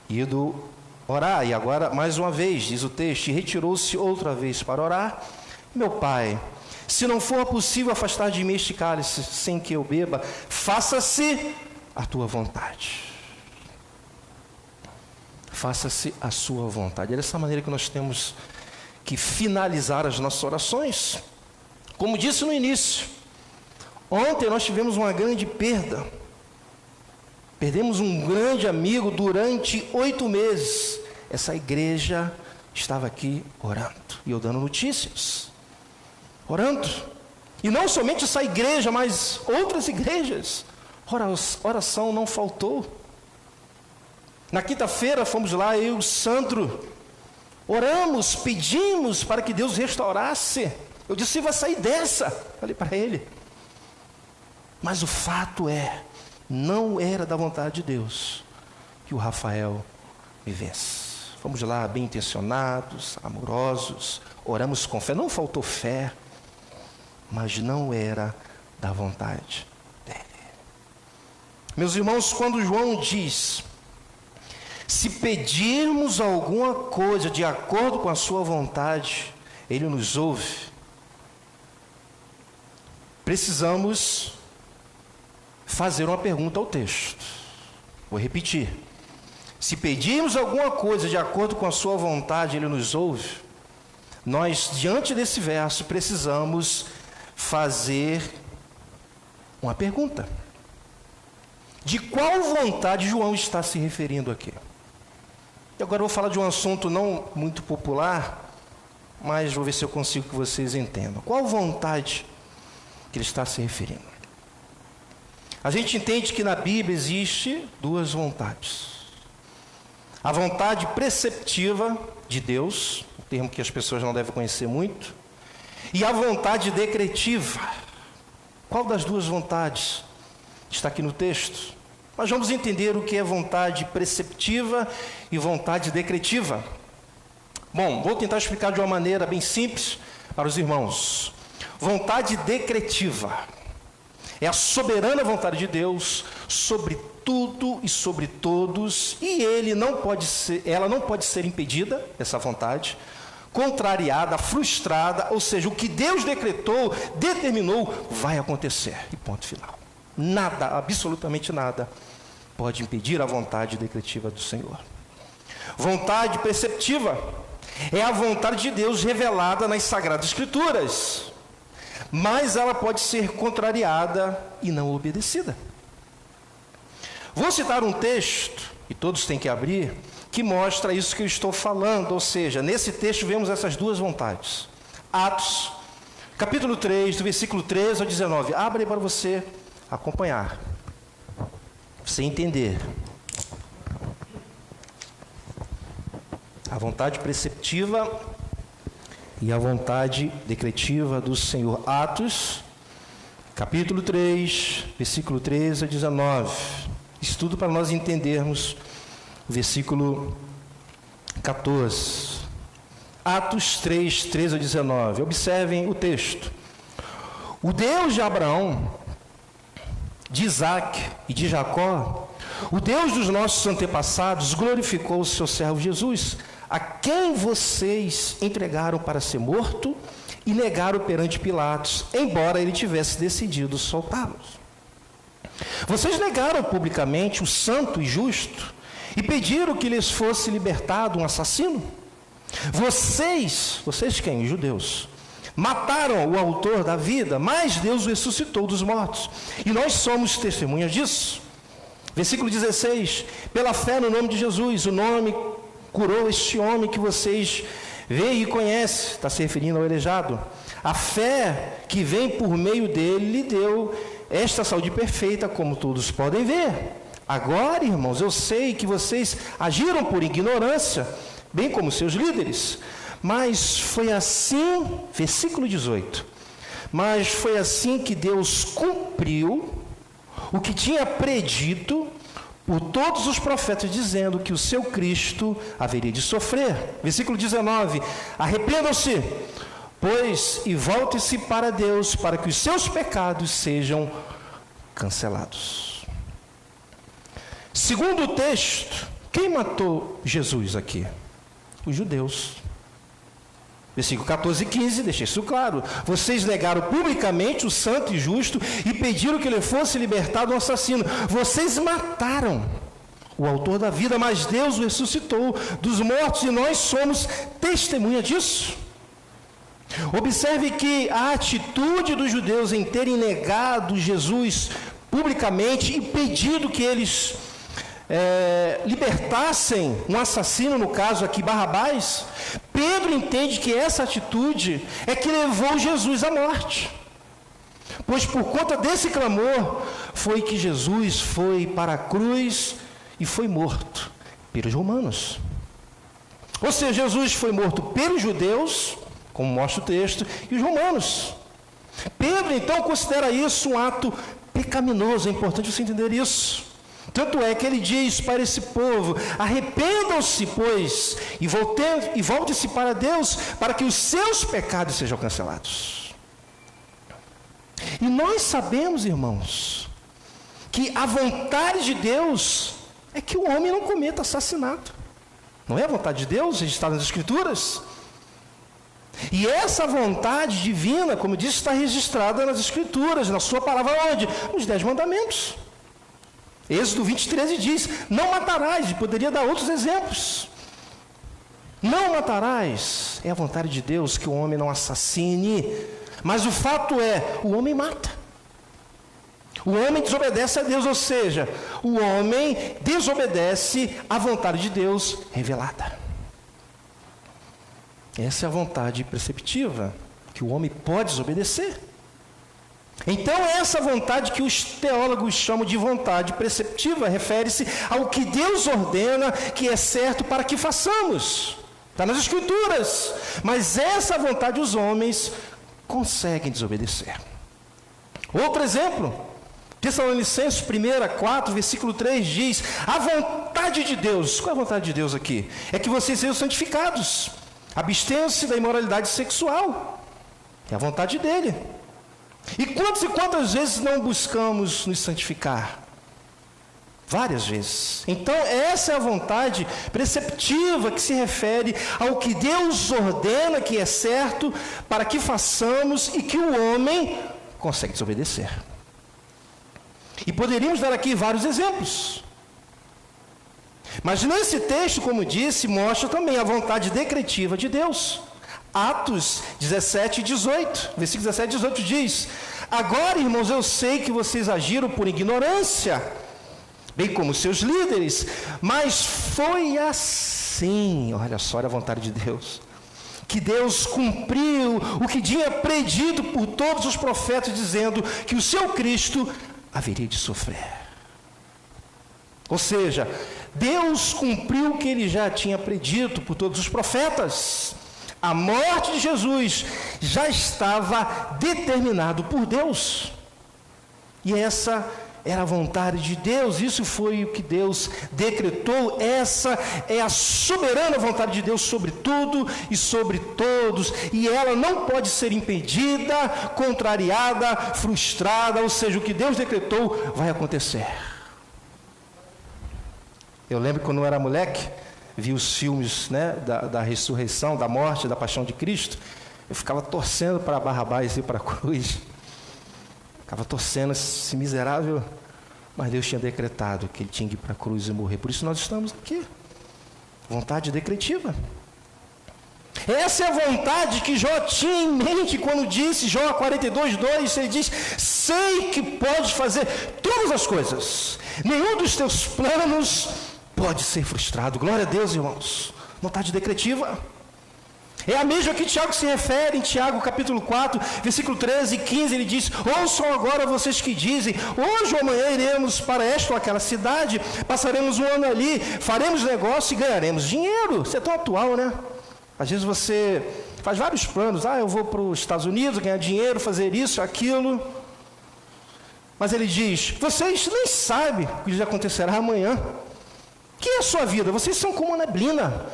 ido orar, e agora mais uma vez, diz o texto, e retirou-se outra vez para orar. Meu Pai, se não for possível afastar de mim este cálice sem que eu beba, faça-se a tua vontade. Faça-se a sua vontade. É dessa maneira que nós temos que finalizar as nossas orações. Como disse no início, ontem nós tivemos uma grande perda. Perdemos um grande amigo durante 8 meses. Essa igreja estava aqui orando, e eu dando notícias. Orando. E não somente essa igreja, mas outras igrejas. Oração não faltou. Na quinta-feira fomos lá, eu e o Sandro. Oramos, pedimos para que Deus restaurasse. Eu disse, vai sair dessa. Falei para ele. Mas o fato é, não era da vontade de Deus que o Rafael vivesse. Fomos lá bem intencionados, amorosos, oramos com fé, não faltou fé, mas não era da vontade dele. Meus irmãos, quando João diz, se pedirmos alguma coisa de acordo com a sua vontade, ele nos ouve. Precisamos fazer uma pergunta ao texto. Vou repetir. Se pedirmos alguma coisa de acordo com a sua vontade, ele nos ouve. Nós, diante desse verso, precisamos fazer uma pergunta. De qual vontade João está se referindo aqui? E agora eu vou falar de um assunto não muito popular, mas vou ver se eu consigo que vocês entendam. Qual vontade que ele está se referindo? A gente entende que na Bíblia existe 2 vontades. A vontade preceptiva de Deus, um termo que as pessoas não devem conhecer muito, e a vontade decretiva. Qual das 2 vontades está aqui no texto? Mas vamos entender o que é vontade preceptiva e vontade decretiva. Bom, vou tentar explicar de uma maneira bem simples para os irmãos. Vontade decretiva é a soberana vontade de Deus sobre tudo e sobre todos, e ela não pode ser impedida, essa vontade, contrariada, frustrada, ou seja, o que Deus decretou, determinou, vai acontecer, e ponto final. Nada, absolutamente nada, pode impedir a vontade decretiva do Senhor. Vontade preceptiva é a vontade de Deus revelada nas Sagradas Escrituras, mas ela pode ser contrariada e não obedecida. Vou citar um texto, e todos têm que abrir, que mostra isso que eu estou falando, ou seja, nesse texto vemos essas 2 vontades. Atos, capítulo 3, do versículo 13 ao 19. Abre aí para você acompanhar, para você entender. A vontade preceptiva e a vontade decretiva do Senhor. Atos, capítulo 3, versículo 13 a 19. Isso tudo para nós entendermos o versículo 14. Atos 3, 13 a 19. Observem o texto. O Deus de Abraão, de Isaque e de Jacó, o Deus dos nossos antepassados, glorificou o seu servo Jesus, a quem vocês entregaram para ser morto e negaram perante Pilatos, embora ele tivesse decidido soltá-los. Vocês negaram publicamente o santo e justo e pediram que lhes fosse libertado um assassino. Vocês quem? Os judeus. Mataram o autor da vida, mas Deus o ressuscitou dos mortos. E nós somos testemunhas disso. Versículo 16. Pela fé no nome de Jesus, o nome curou este homem que vocês veem e conhecem. Está se referindo ao aleijado. A fé que vem por meio dele lhe deu esta saúde perfeita, como todos podem ver. Agora, irmãos, eu sei que vocês agiram por ignorância, bem como seus líderes. Mas foi assim, versículo 18, mas foi assim que Deus cumpriu o que tinha predito por todos os profetas, dizendo que o seu Cristo haveria de sofrer. Versículo 19, arrependam-se, pois, e voltem-se para Deus, para que os seus pecados sejam cancelados. Segundo o texto, quem matou Jesus aqui? Os judeus. Versículo 14 e 15, deixa isso claro. Vocês negaram publicamente o santo e justo e pediram que lhe fosse libertado um assassino. Vocês mataram o autor da vida, mas Deus o ressuscitou dos mortos e nós somos testemunha disso. Observe que a atitude dos judeus em terem negado Jesus publicamente e pedido que eles libertassem um assassino, no caso aqui Barrabás, Pedro entende que essa atitude é que levou Jesus à morte, pois por conta desse clamor foi que Jesus foi para a cruz e foi morto pelos romanos. Ou seja, Jesus foi morto pelos judeus, como mostra o texto, e os romanos. Pedro então considera isso um ato pecaminoso. É importante você entender isso. Tanto é que ele diz para esse povo: arrependam-se, pois, e volte-se para Deus, para que os seus pecados sejam cancelados. E nós sabemos, irmãos, que a vontade de Deus é que o homem não cometa assassinato. Não é a vontade de Deus, registrada nas Escrituras? E essa vontade divina, como eu disse, está registrada nas Escrituras, na sua palavra onde? Nos 10 mandamentos. Êxodo 20:13 diz: não matarás, e poderia dar outros exemplos. Não matarás, é a vontade de Deus que o homem não assassine, mas o fato é, o homem mata. O homem desobedece a Deus, ou seja, o homem desobedece à vontade de Deus revelada. Essa é a vontade preceptiva, que o homem pode desobedecer. Então, essa vontade que os teólogos chamam de vontade preceptiva refere-se ao que Deus ordena que é certo para que façamos. Está nas Escrituras. Mas essa vontade os homens conseguem desobedecer. Outro exemplo, Tessalonicenses 1:4, versículo 3 diz: a vontade de Deus, qual é a vontade de Deus aqui? É que vocês sejam santificados, abstenham-se da imoralidade sexual. É a vontade dele. E quantas vezes não buscamos nos santificar? Várias vezes. Então, essa é a vontade preceptiva que se refere ao que Deus ordena que é certo para que façamos e que o homem consegue desobedecer. E poderíamos dar aqui vários exemplos. Mas nesse texto, como disse, mostra também a vontade decretiva de Deus. Atos 17 e 18, versículo 17 e 18 diz: agora, irmãos, eu sei que vocês agiram por ignorância, bem como seus líderes, mas foi assim, olha só a vontade de Deus, que Deus cumpriu o que tinha predito por todos os profetas, dizendo que o seu Cristo haveria de sofrer. Ou seja, Deus cumpriu o que ele já tinha predito por todos os profetas. a morte de Jesus já estava determinado por Deus. E essa era a vontade de Deus, isso foi o que Deus decretou, essa é a soberana vontade de Deus sobre tudo e sobre todos, e ela não pode ser impedida, contrariada, frustrada, ou seja, o que Deus decretou vai acontecer. Eu lembro quando eu era moleque, vi os filmes, né, da ressurreição, da morte, da paixão de Cristo, eu ficava torcendo para Barrabás ir para a cruz. Ficava torcendo esse miserável, mas Deus tinha decretado que ele tinha que ir para a cruz e morrer. Por isso nós estamos aqui. Vontade decretiva. Essa é a vontade que Jó tinha em mente quando disse, Jó 42:2, ele diz: sei que podes fazer todas as coisas, nenhum dos teus planos pode ser frustrado. Glória a Deus, irmãos. Vontade decretiva. É a mesma que Tiago se refere em Tiago capítulo 4, versículo 13 e 15, ele diz: ouçam agora vocês que dizem, hoje ou amanhã iremos para esta ou aquela cidade, passaremos um ano ali, faremos negócio e ganharemos dinheiro. Isso é tão atual, né? Às vezes você faz vários planos, eu vou para os Estados Unidos ganhar dinheiro, fazer isso, aquilo. Mas ele diz, vocês nem sabem o que acontecerá amanhã. O que é a sua vida? Vocês são como uma neblina,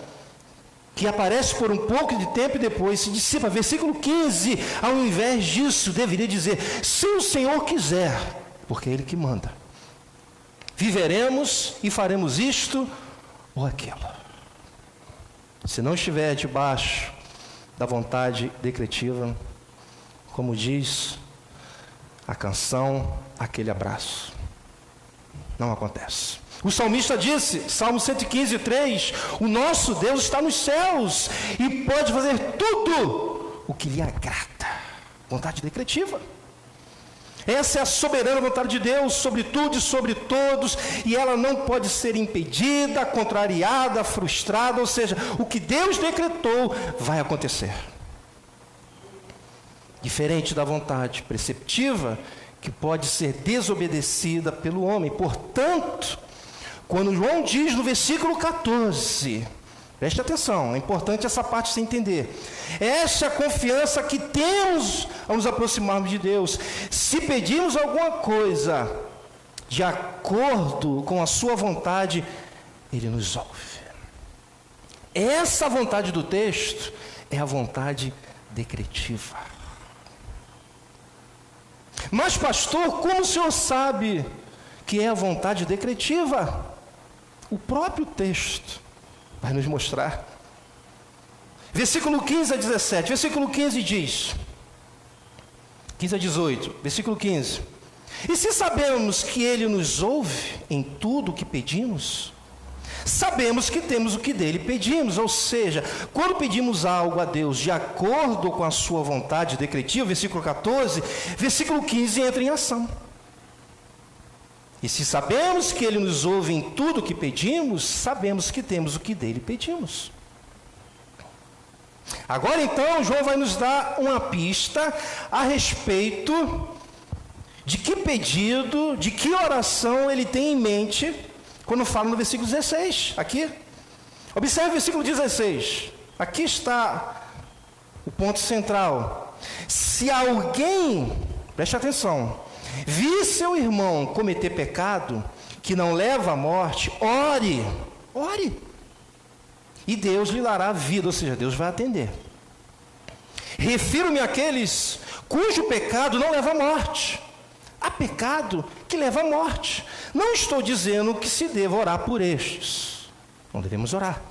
que aparece por um pouco de tempo e depois se dissipa. Versículo 15, ao invés disso, deveria dizer, se o Senhor quiser, porque é Ele que manda, viveremos e faremos isto ou aquilo. Se não estiver debaixo da vontade decretiva, como diz a canção, aquele abraço, não acontece. O salmista disse, Salmo 115:3, o nosso Deus está nos céus e pode fazer tudo o que lhe agrada. Vontade decretiva. Essa é a soberana vontade de Deus sobre tudo e sobre todos, e ela não pode ser impedida, contrariada, frustrada, ou seja, o que Deus decretou vai acontecer. Diferente da vontade preceptiva, que pode ser desobedecida pelo homem. Portanto, quando João diz no versículo 14, preste atenção, é importante essa parte você entender. Essa é a confiança que temos ao nos aproximarmos de Deus. Se pedirmos alguma coisa de acordo com a sua vontade, Ele nos ouve. Essa vontade do texto é a vontade decretiva. Mas pastor, como o senhor sabe que é a vontade decretiva? O próprio texto vai nos mostrar. Versículo 15 a 17. Versículo 15 diz, 15 a 18, versículo 15. E se sabemos que Ele nos ouve em tudo o que pedimos, sabemos que temos o que dele pedimos. Ou seja, quando pedimos algo a Deus de acordo com a sua vontade decretiva, versículo 14, versículo 15 entra em ação. E se sabemos que Ele nos ouve em tudo o que pedimos, sabemos que temos o que dele pedimos. Agora então, João vai nos dar uma pista a respeito de que pedido, de que oração ele tem em mente, quando fala no versículo 16, aqui. Observe o versículo 16, aqui está o ponto central. Se alguém, preste atenção, vir seu irmão cometer pecado que não leva à morte, ore, e Deus lhe dará vida, ou seja, Deus vai atender. Refiro-me àqueles cujo pecado não leva à morte. Há pecado que leva à morte. Não estou dizendo que se deva orar por estes. Não devemos orar.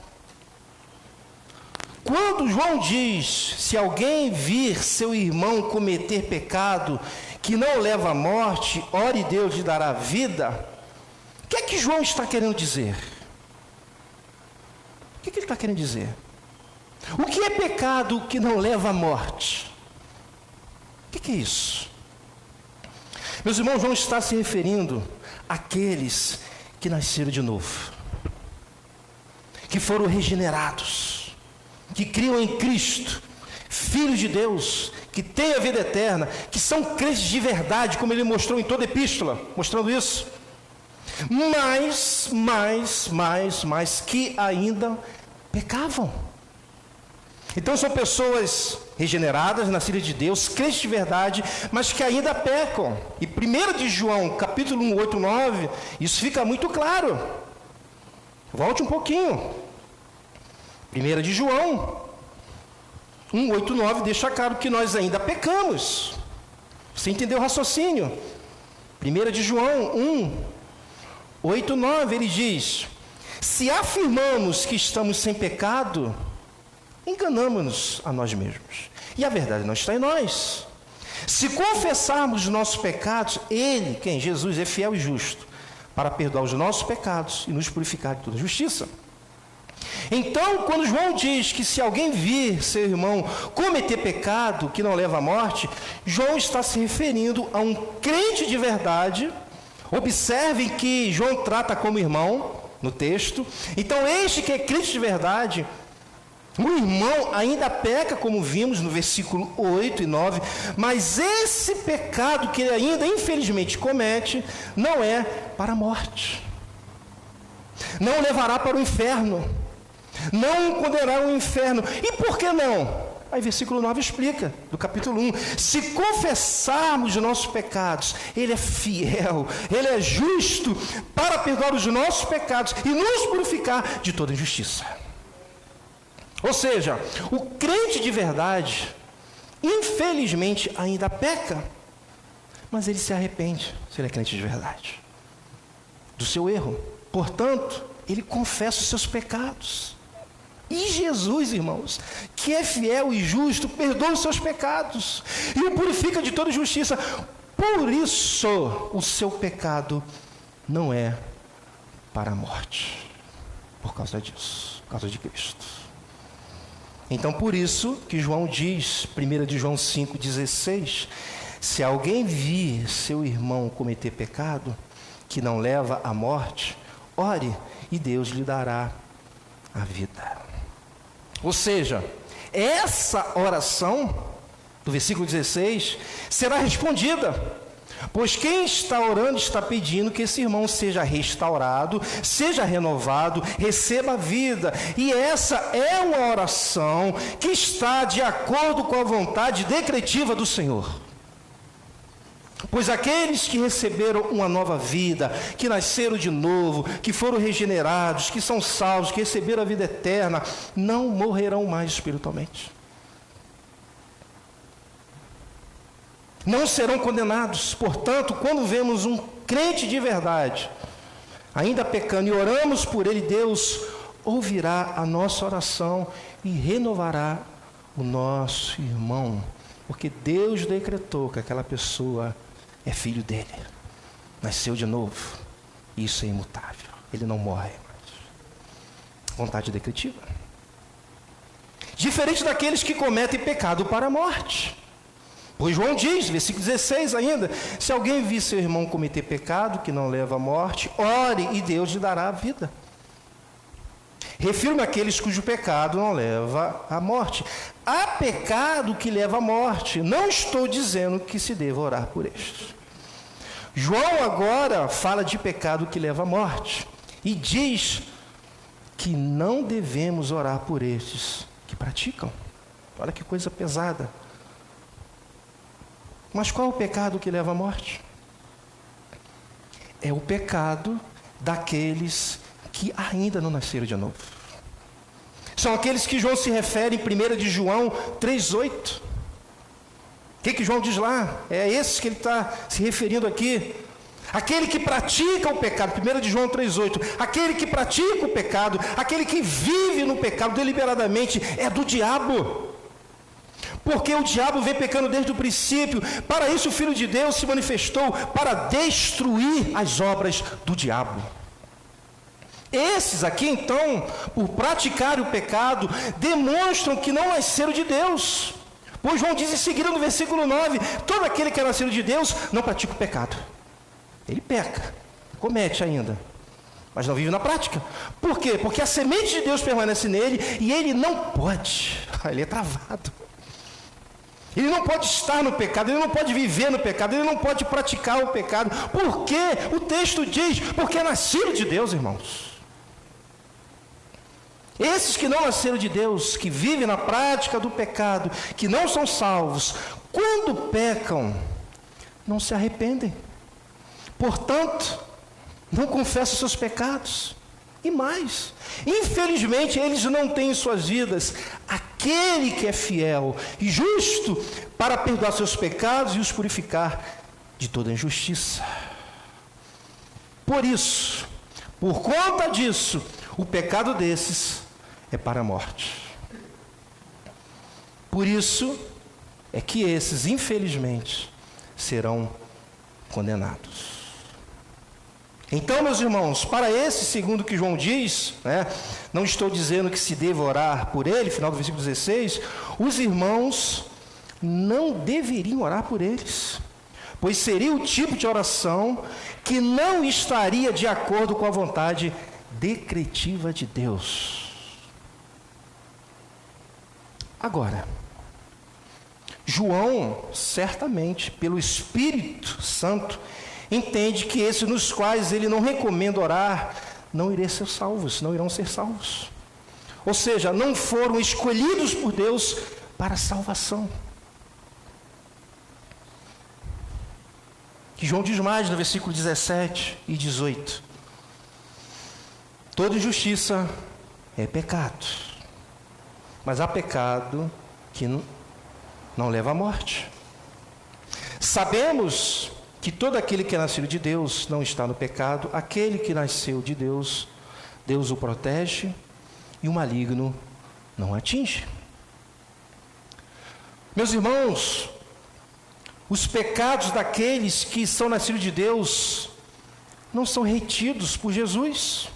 Quando João diz, se alguém vir seu irmão cometer pecado que não leva à morte, ore e Deus lhe dará vida, o que é que João está querendo dizer? O que ele está querendo dizer? O que é pecado que não leva à morte? O que é isso? Meus irmãos, João está se referindo àqueles que nasceram de novo, que foram regenerados, que criam em Cristo, filhos de Deus, que têm a vida eterna, que são crentes de verdade, como ele mostrou em toda a epístola, mostrando isso. Mas que ainda pecavam. Então são pessoas regeneradas, nascidas de Deus, crentes de verdade, mas que ainda pecam. E 1 de João, capítulo 1, 8, 9, isso fica muito claro. Volte um pouquinho. 1 de João 1, 8, 9 deixa claro que nós ainda pecamos. Você entendeu o raciocínio? 1 de João 1, 8, 9, ele diz: se afirmamos que estamos sem pecado, enganamos-nos a nós mesmos, e a verdade não está em nós. Se confessarmos os nossos pecados, Ele, quem? Jesus, é fiel e justo, para perdoar os nossos pecados e nos purificar de toda justiça. Então, quando João diz que se alguém vir seu irmão cometer pecado que não leva à morte, João está se referindo a um crente de verdade. Observem que João trata como irmão no texto. Então, este que é crente de verdade, o irmão ainda peca, como vimos no versículo 8 e 9, mas esse pecado que ele ainda infelizmente comete não é para a morte, não o levará para o inferno, não o condenará ao inferno. E por que não? Aí versículo 9 explica, do capítulo 1, se confessarmos os nossos pecados, Ele é fiel, Ele é justo para perdoar os nossos pecados e nos purificar de toda injustiça. Ou seja, o crente de verdade, infelizmente, ainda peca, mas ele se arrepende, se ele é crente de verdade, do seu erro. Portanto, ele confessa os seus pecados. E Jesus, irmãos, que é fiel e justo, perdoa os seus pecados e o purifica de toda justiça. Por isso, o seu pecado não é para a morte, por causa disso, por causa de Cristo. Então, por isso que João diz, 1 de João 5,16, se alguém vir seu irmão cometer pecado que não leva à morte, ore e Deus lhe dará a vida. Ou seja, essa oração do versículo 16 será respondida, pois quem está orando está pedindo que esse irmão seja restaurado, seja renovado, receba a vida. E essa é uma oração que está de acordo com a vontade decretiva do Senhor. Pois aqueles que receberam uma nova vida, que nasceram de novo, que foram regenerados, que são salvos, que receberam a vida eterna, não morrerão mais espiritualmente. Não serão condenados. Portanto, quando vemos um crente de verdade ainda pecando e oramos por ele, Deus ouvirá a nossa oração e renovará o nosso irmão, porque Deus decretou que aquela pessoa é filho dele, nasceu de novo, e isso é imutável, ele não morre mais. Vontade decretiva. Diferente daqueles que cometem pecado para a morte. Pois João diz, versículo 16 ainda, se alguém vir seu irmão cometer pecado que não leva à morte, ore e Deus lhe dará a vida. Refiro-me àqueles cujo pecado não leva à morte. Há pecado que leva à morte, não estou dizendo que se deva orar por estes. João agora fala de pecado que leva à morte, e diz que não devemos orar por estes que praticam. Olha que coisa pesada. Mas qual é o pecado que leva à morte? É o pecado daqueles que ainda não nasceram de novo. São aqueles que João se refere em 1 de João 3,8. O que João diz lá? É esses que ele está se referindo aqui. Aquele que pratica o pecado, 1 de João 3,8. Aquele que pratica o pecado, aquele que vive no pecado deliberadamente, é do diabo. Porque o diabo vem pecando desde o princípio. Para isso o Filho de Deus se manifestou, para destruir as obras do diabo. Esses aqui, então, por praticar o pecado, demonstram que não nasceram de Deus. Pois João diz em seguida no versículo 9, todo aquele que é nascido de Deus não pratica o pecado. Ele peca, comete ainda, mas não vive na prática. Por quê? Porque a semente de Deus permanece nele e ele não pode, ele é travado. Ele não pode estar no pecado, ele não pode viver no pecado, ele não pode praticar o pecado. Por quê? O texto diz, porque é nascido de Deus, irmãos. Esses que não nasceram de Deus, que vivem na prática do pecado, que não são salvos, quando pecam, não se arrependem. Portanto, não confessam seus pecados. E mais, infelizmente, eles não têm em suas vidas aquele que é fiel e justo para perdoar seus pecados e os purificar de toda injustiça. Por isso, por conta disso, o pecado desses é para a morte. Por isso é que esses, infelizmente, serão condenados. Então, meus irmãos, para esse, segundo o que João diz, não estou dizendo que se deva orar por ele, final do versículo 16, os irmãos não deveriam orar por eles, pois seria o tipo de oração que não estaria de acordo com a vontade decretiva de Deus. Agora, João, certamente, pelo Espírito Santo, entende que esses nos quais ele não recomenda orar, não irão ser salvos. Ou seja, não foram escolhidos por Deus para a salvação. Que João diz mais no versículo 17 e 18. Toda injustiça é pecado, mas há pecado que não leva à morte. Sabemos que todo aquele que é nascido de Deus não está no pecado. Aquele que nasceu de Deus, Deus o protege e o maligno não atinge. Meus irmãos, os pecados daqueles que são nascidos de Deus não são retidos por Jesus.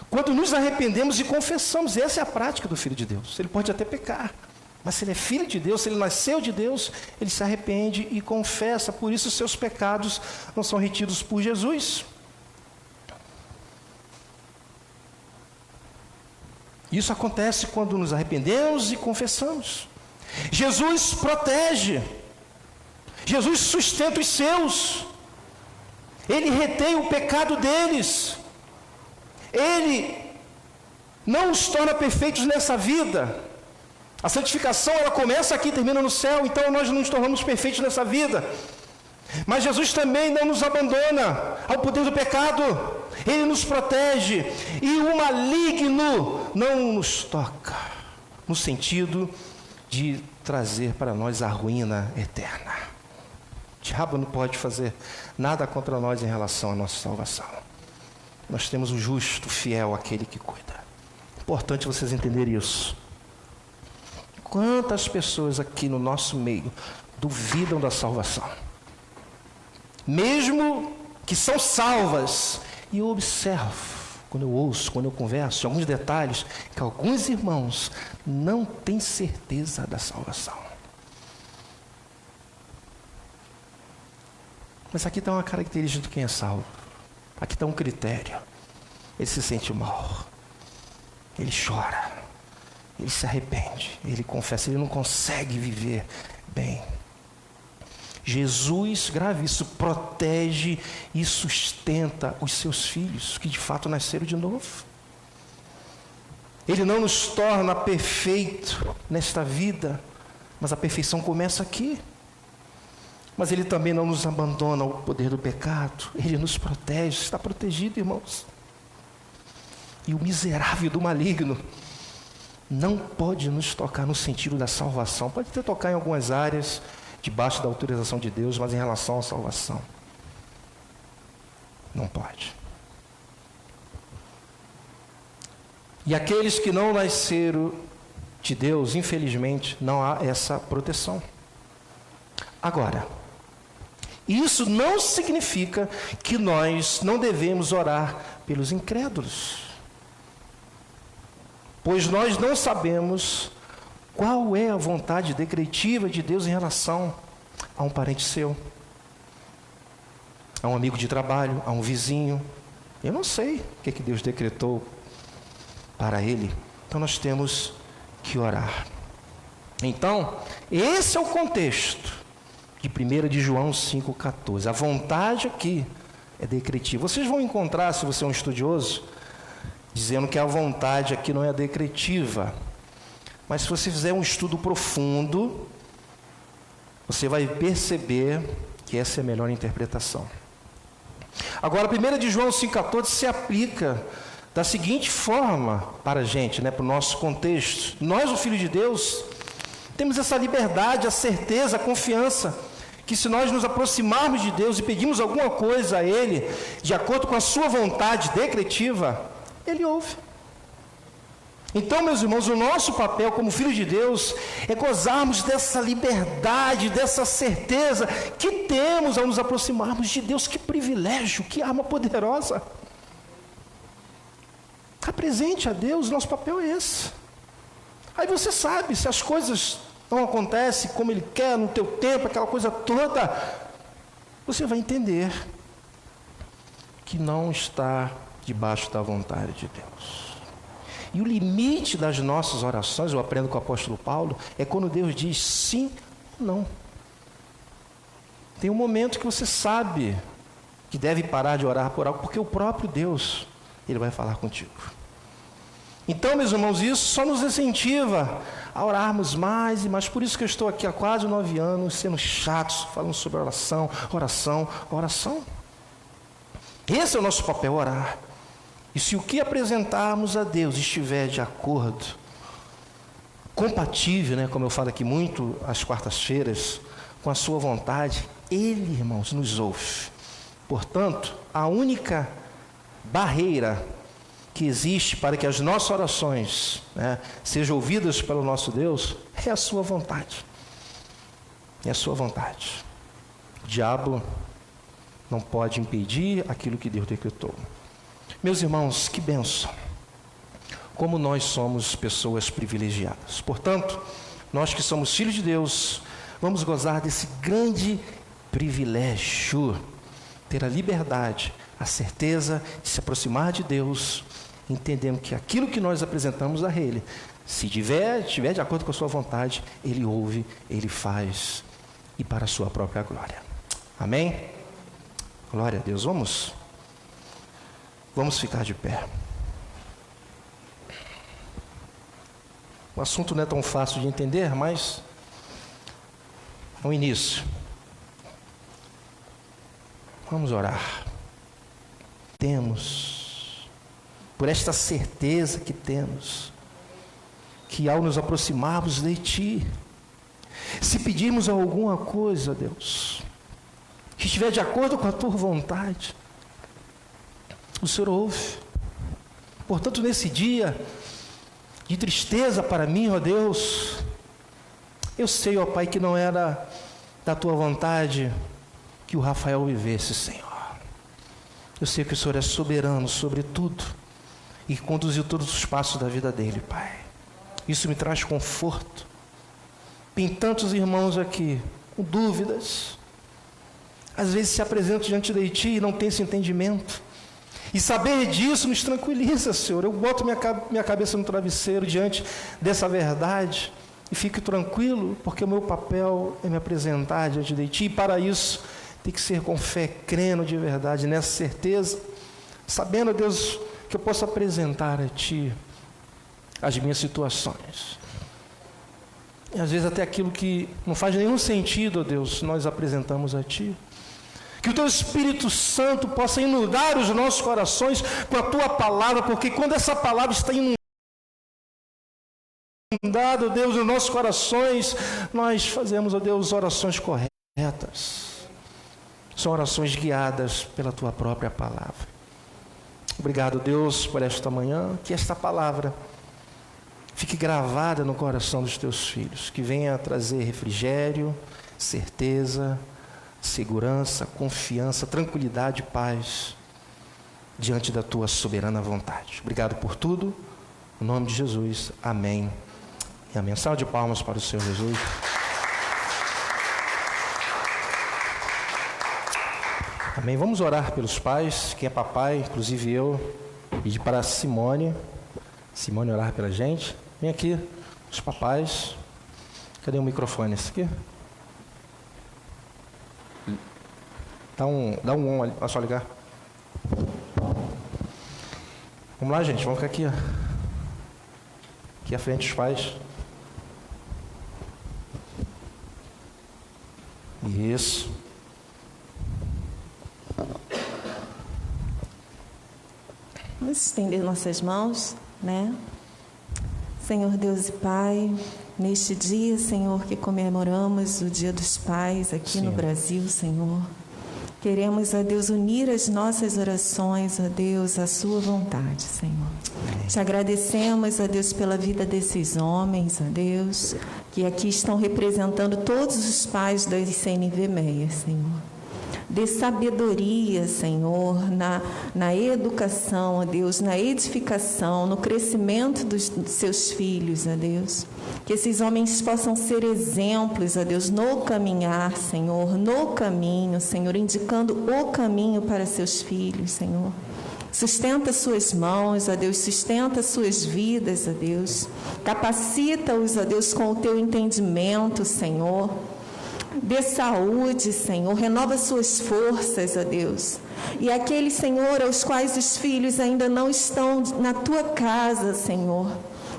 Quando nos arrependemos e confessamos, essa é a prática do Filho de Deus. Ele pode até pecar, mas se ele é filho de Deus, se ele nasceu de Deus, ele se arrepende e confessa. Por isso, seus pecados não são retidos por Jesus. Isso acontece quando nos arrependemos e confessamos. Jesus protege. Jesus sustenta os seus. Ele retém o pecado deles. Ele não os torna perfeitos nessa vida. A santificação, ela começa aqui e termina no céu. Então nós não nos tornamos perfeitos nessa vida. Mas Jesus também não nos abandona ao poder do pecado. Ele nos protege. E o maligno não nos toca, no sentido de trazer para nós a ruína eterna. O diabo não pode fazer nada contra nós em relação à nossa salvação. Nós temos o justo, fiel, aquele que cuida. Importante vocês entenderem isso. Quantas pessoas aqui no nosso meio duvidam da salvação? Mesmo que são salvas. E eu observo, quando eu ouço, quando eu converso, alguns detalhes, que alguns irmãos não têm certeza da salvação. Mas aqui está uma característica de quem é salvo. Aqui está um critério. Ele se sente mal. Ele chora. Ele se arrepende. Ele confessa. Ele não consegue viver bem. Jesus, grave isso, protege e sustenta os seus filhos, que de fato nasceram de novo. Ele não nos torna perfeito nesta vida, mas a perfeição começa aqui. Mas Ele também não nos abandona ao poder do pecado. Ele nos protege, está protegido, irmãos. E o miserável do maligno não pode nos tocar no sentido da salvação. Pode até tocar em algumas áreas, debaixo da autorização de Deus, mas em relação à salvação, não pode. E aqueles que não nasceram de Deus, infelizmente, não há essa proteção. Agora, isso não significa que nós não devemos orar pelos incrédulos, pois nós não sabemos qual é a vontade decretiva de Deus em relação a um parente seu, a um amigo de trabalho, a um vizinho. Eu não sei o que Deus decretou para ele. Então nós temos que orar. Então, esse é o contexto de 1 de João 5,14. A vontade aqui é decretiva. Vocês vão encontrar, se você é um estudioso, dizendo que a vontade aqui não é decretiva. Mas se você fizer um estudo profundo, você vai perceber que essa é a melhor interpretação. Agora, 1 de João 5,14 se aplica da seguinte forma para a gente, para o nosso contexto. Nós, o Filho de Deus, temos essa liberdade, a certeza, a confiança, que se nós nos aproximarmos de Deus e pedirmos alguma coisa a Ele, de acordo com a sua vontade decretiva, Ele ouve. Então, meus irmãos, o nosso papel como filhos de Deus é gozarmos dessa liberdade, dessa certeza que temos ao nos aproximarmos de Deus. Que privilégio, que arma poderosa. Apresente a Deus, nosso papel é esse. Aí você sabe, se as coisas não acontecem como Ele quer, no teu tempo, aquela coisa toda, você vai entender que não está debaixo da vontade de Deus. E o limite das nossas orações, eu aprendo com o apóstolo Paulo, é quando Deus diz sim ou não. Tem um momento que você sabe que deve parar de orar por algo, porque o próprio Deus, Ele vai falar contigo. Então, meus irmãos, isso só nos incentiva a orarmos mais e mais. Por isso que eu estou aqui há quase 9 anos, sendo chato, falando sobre oração, oração, oração. Esse é o nosso papel, orar. E se o que apresentarmos a Deus estiver de acordo, compatível, como eu falo aqui muito às quartas-feiras, com a sua vontade, Ele, irmãos, nos ouve. Portanto, a única barreira que existe para que as nossas orações sejam ouvidas pelo nosso Deus é a sua vontade. É a sua vontade. O diabo não pode impedir aquilo que Deus decretou. Meus irmãos, que bênção, como nós somos pessoas privilegiadas. Portanto, nós que somos filhos de Deus, vamos gozar desse grande privilégio, ter a liberdade, a certeza de se aproximar de Deus, entendendo que aquilo que nós apresentamos a Ele, se estiver de acordo com a sua vontade, Ele ouve, Ele faz, e para a sua própria glória. Amém? Glória a Deus. Vamos ficar de pé. O assunto não é tão fácil de entender, mas é o início. Vamos orar. Temos, por esta certeza que temos, que ao nos aproximarmos de Ti, se pedirmos alguma coisa, Deus, que estiver de acordo com a Tua vontade, o Senhor ouve. Portanto, nesse dia de tristeza para mim, ó Deus, eu sei, ó Pai, que não era da Tua vontade que o Rafael vivesse, Senhor. Eu sei que o Senhor é soberano sobre tudo e conduziu todos os passos da vida dele, Pai. Isso me traz conforto. Tem tantos irmãos aqui com dúvidas, às vezes se apresentam diante de Ti e não tem esse entendimento. E saber disso nos tranquiliza, Senhor. Eu boto minha cabeça no travesseiro diante dessa verdade e fico tranquilo, porque o meu papel é me apresentar diante de Ti. E para isso, tem que ser com fé, crendo de verdade, nessa certeza, sabendo, Deus, que eu posso apresentar a Ti as minhas situações. E às vezes até aquilo que não faz nenhum sentido, ó Deus, nós apresentamos a Ti. Que o Teu Espírito Santo possa inundar os nossos corações com a Tua palavra, porque quando essa palavra está inundada, Deus, nos nossos corações, nós fazemos, ó Deus, orações corretas. São orações guiadas pela Tua própria palavra. Obrigado, Deus, por esta manhã, que esta palavra fique gravada no coração dos Teus filhos, que venha trazer refrigério, certeza, segurança, confiança, tranquilidade e paz diante da Tua soberana vontade. Obrigado por tudo, em nome de Jesus, amém e amém. Salve de palmas para o Senhor Jesus. Amém. Vamos orar pelos pais. Quem é papai, inclusive eu, pedir para a Simone orar pela gente. Vem aqui, os papais. Cadê o microfone? Esse aqui? Dá um on ali, é só ligar. Vamos lá, gente, vamos ficar aqui, ó. Aqui à frente os pais. Isso. Vamos estender nossas mãos, né? Senhor Deus e Pai, neste dia, Senhor, que comemoramos o Dia dos Pais aqui no Brasil, Senhor, queremos, ó Deus, unir as nossas orações, ó Deus, à Sua vontade, Senhor. Te agradecemos, ó Deus, pela vida desses homens, ó Deus, que aqui estão representando todos os pais da ICNV Meia, Senhor. Dê sabedoria, Senhor, na educação, ó Deus, na edificação, no crescimento dos seus filhos, ó Deus. Que esses homens possam ser exemplos, ó Deus, no caminhar, Senhor, no caminho, Senhor, indicando o caminho para seus filhos, Senhor. Sustenta suas mãos, ó Deus, sustenta suas vidas, ó Deus. Capacita-os, ó Deus, com o teu entendimento, Senhor. Dê saúde, Senhor, renova suas forças, ó Deus. E aqueles, Senhor, aos quais os filhos ainda não estão na tua casa, Senhor,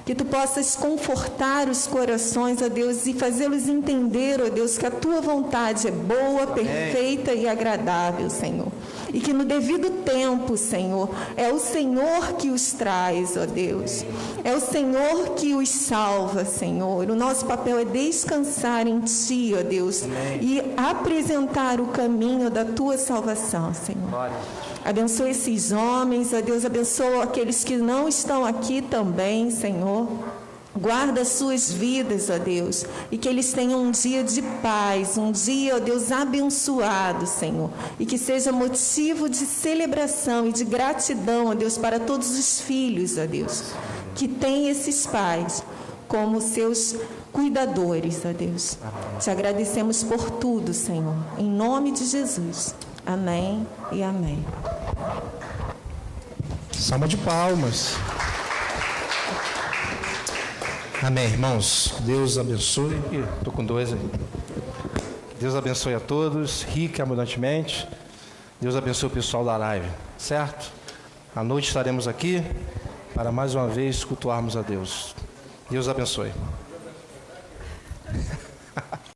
que tu possas confortar os corações, ó Deus, e fazê-los entender, ó Deus, que a tua vontade é boa, perfeita e agradável, Senhor. E que no devido tempo, Senhor, é o Senhor que os traz, ó Deus. É o Senhor que os salva, Senhor. O nosso papel é descansar em Ti, ó Deus, e apresentar o caminho da Tua salvação, Senhor. Abençoa esses homens, ó Deus, abençoa aqueles que não estão aqui também, Senhor. Guarda as suas vidas, ó Deus, e que eles tenham um dia de paz, um dia, ó Deus, abençoado, Senhor, e que seja motivo de celebração e de gratidão, ó Deus, para todos os filhos, ó Deus, que têm esses pais como seus cuidadores, ó Deus. Te agradecemos por tudo, Senhor, em nome de Jesus. Amém e amém. Salva de palmas. Amém, irmãos. Deus abençoe. Estou com dois aí. Deus abençoe a todos, rica e abundantemente. Deus abençoe o pessoal da live, certo? À noite estaremos aqui para mais uma vez cultuarmos a Deus. Deus abençoe.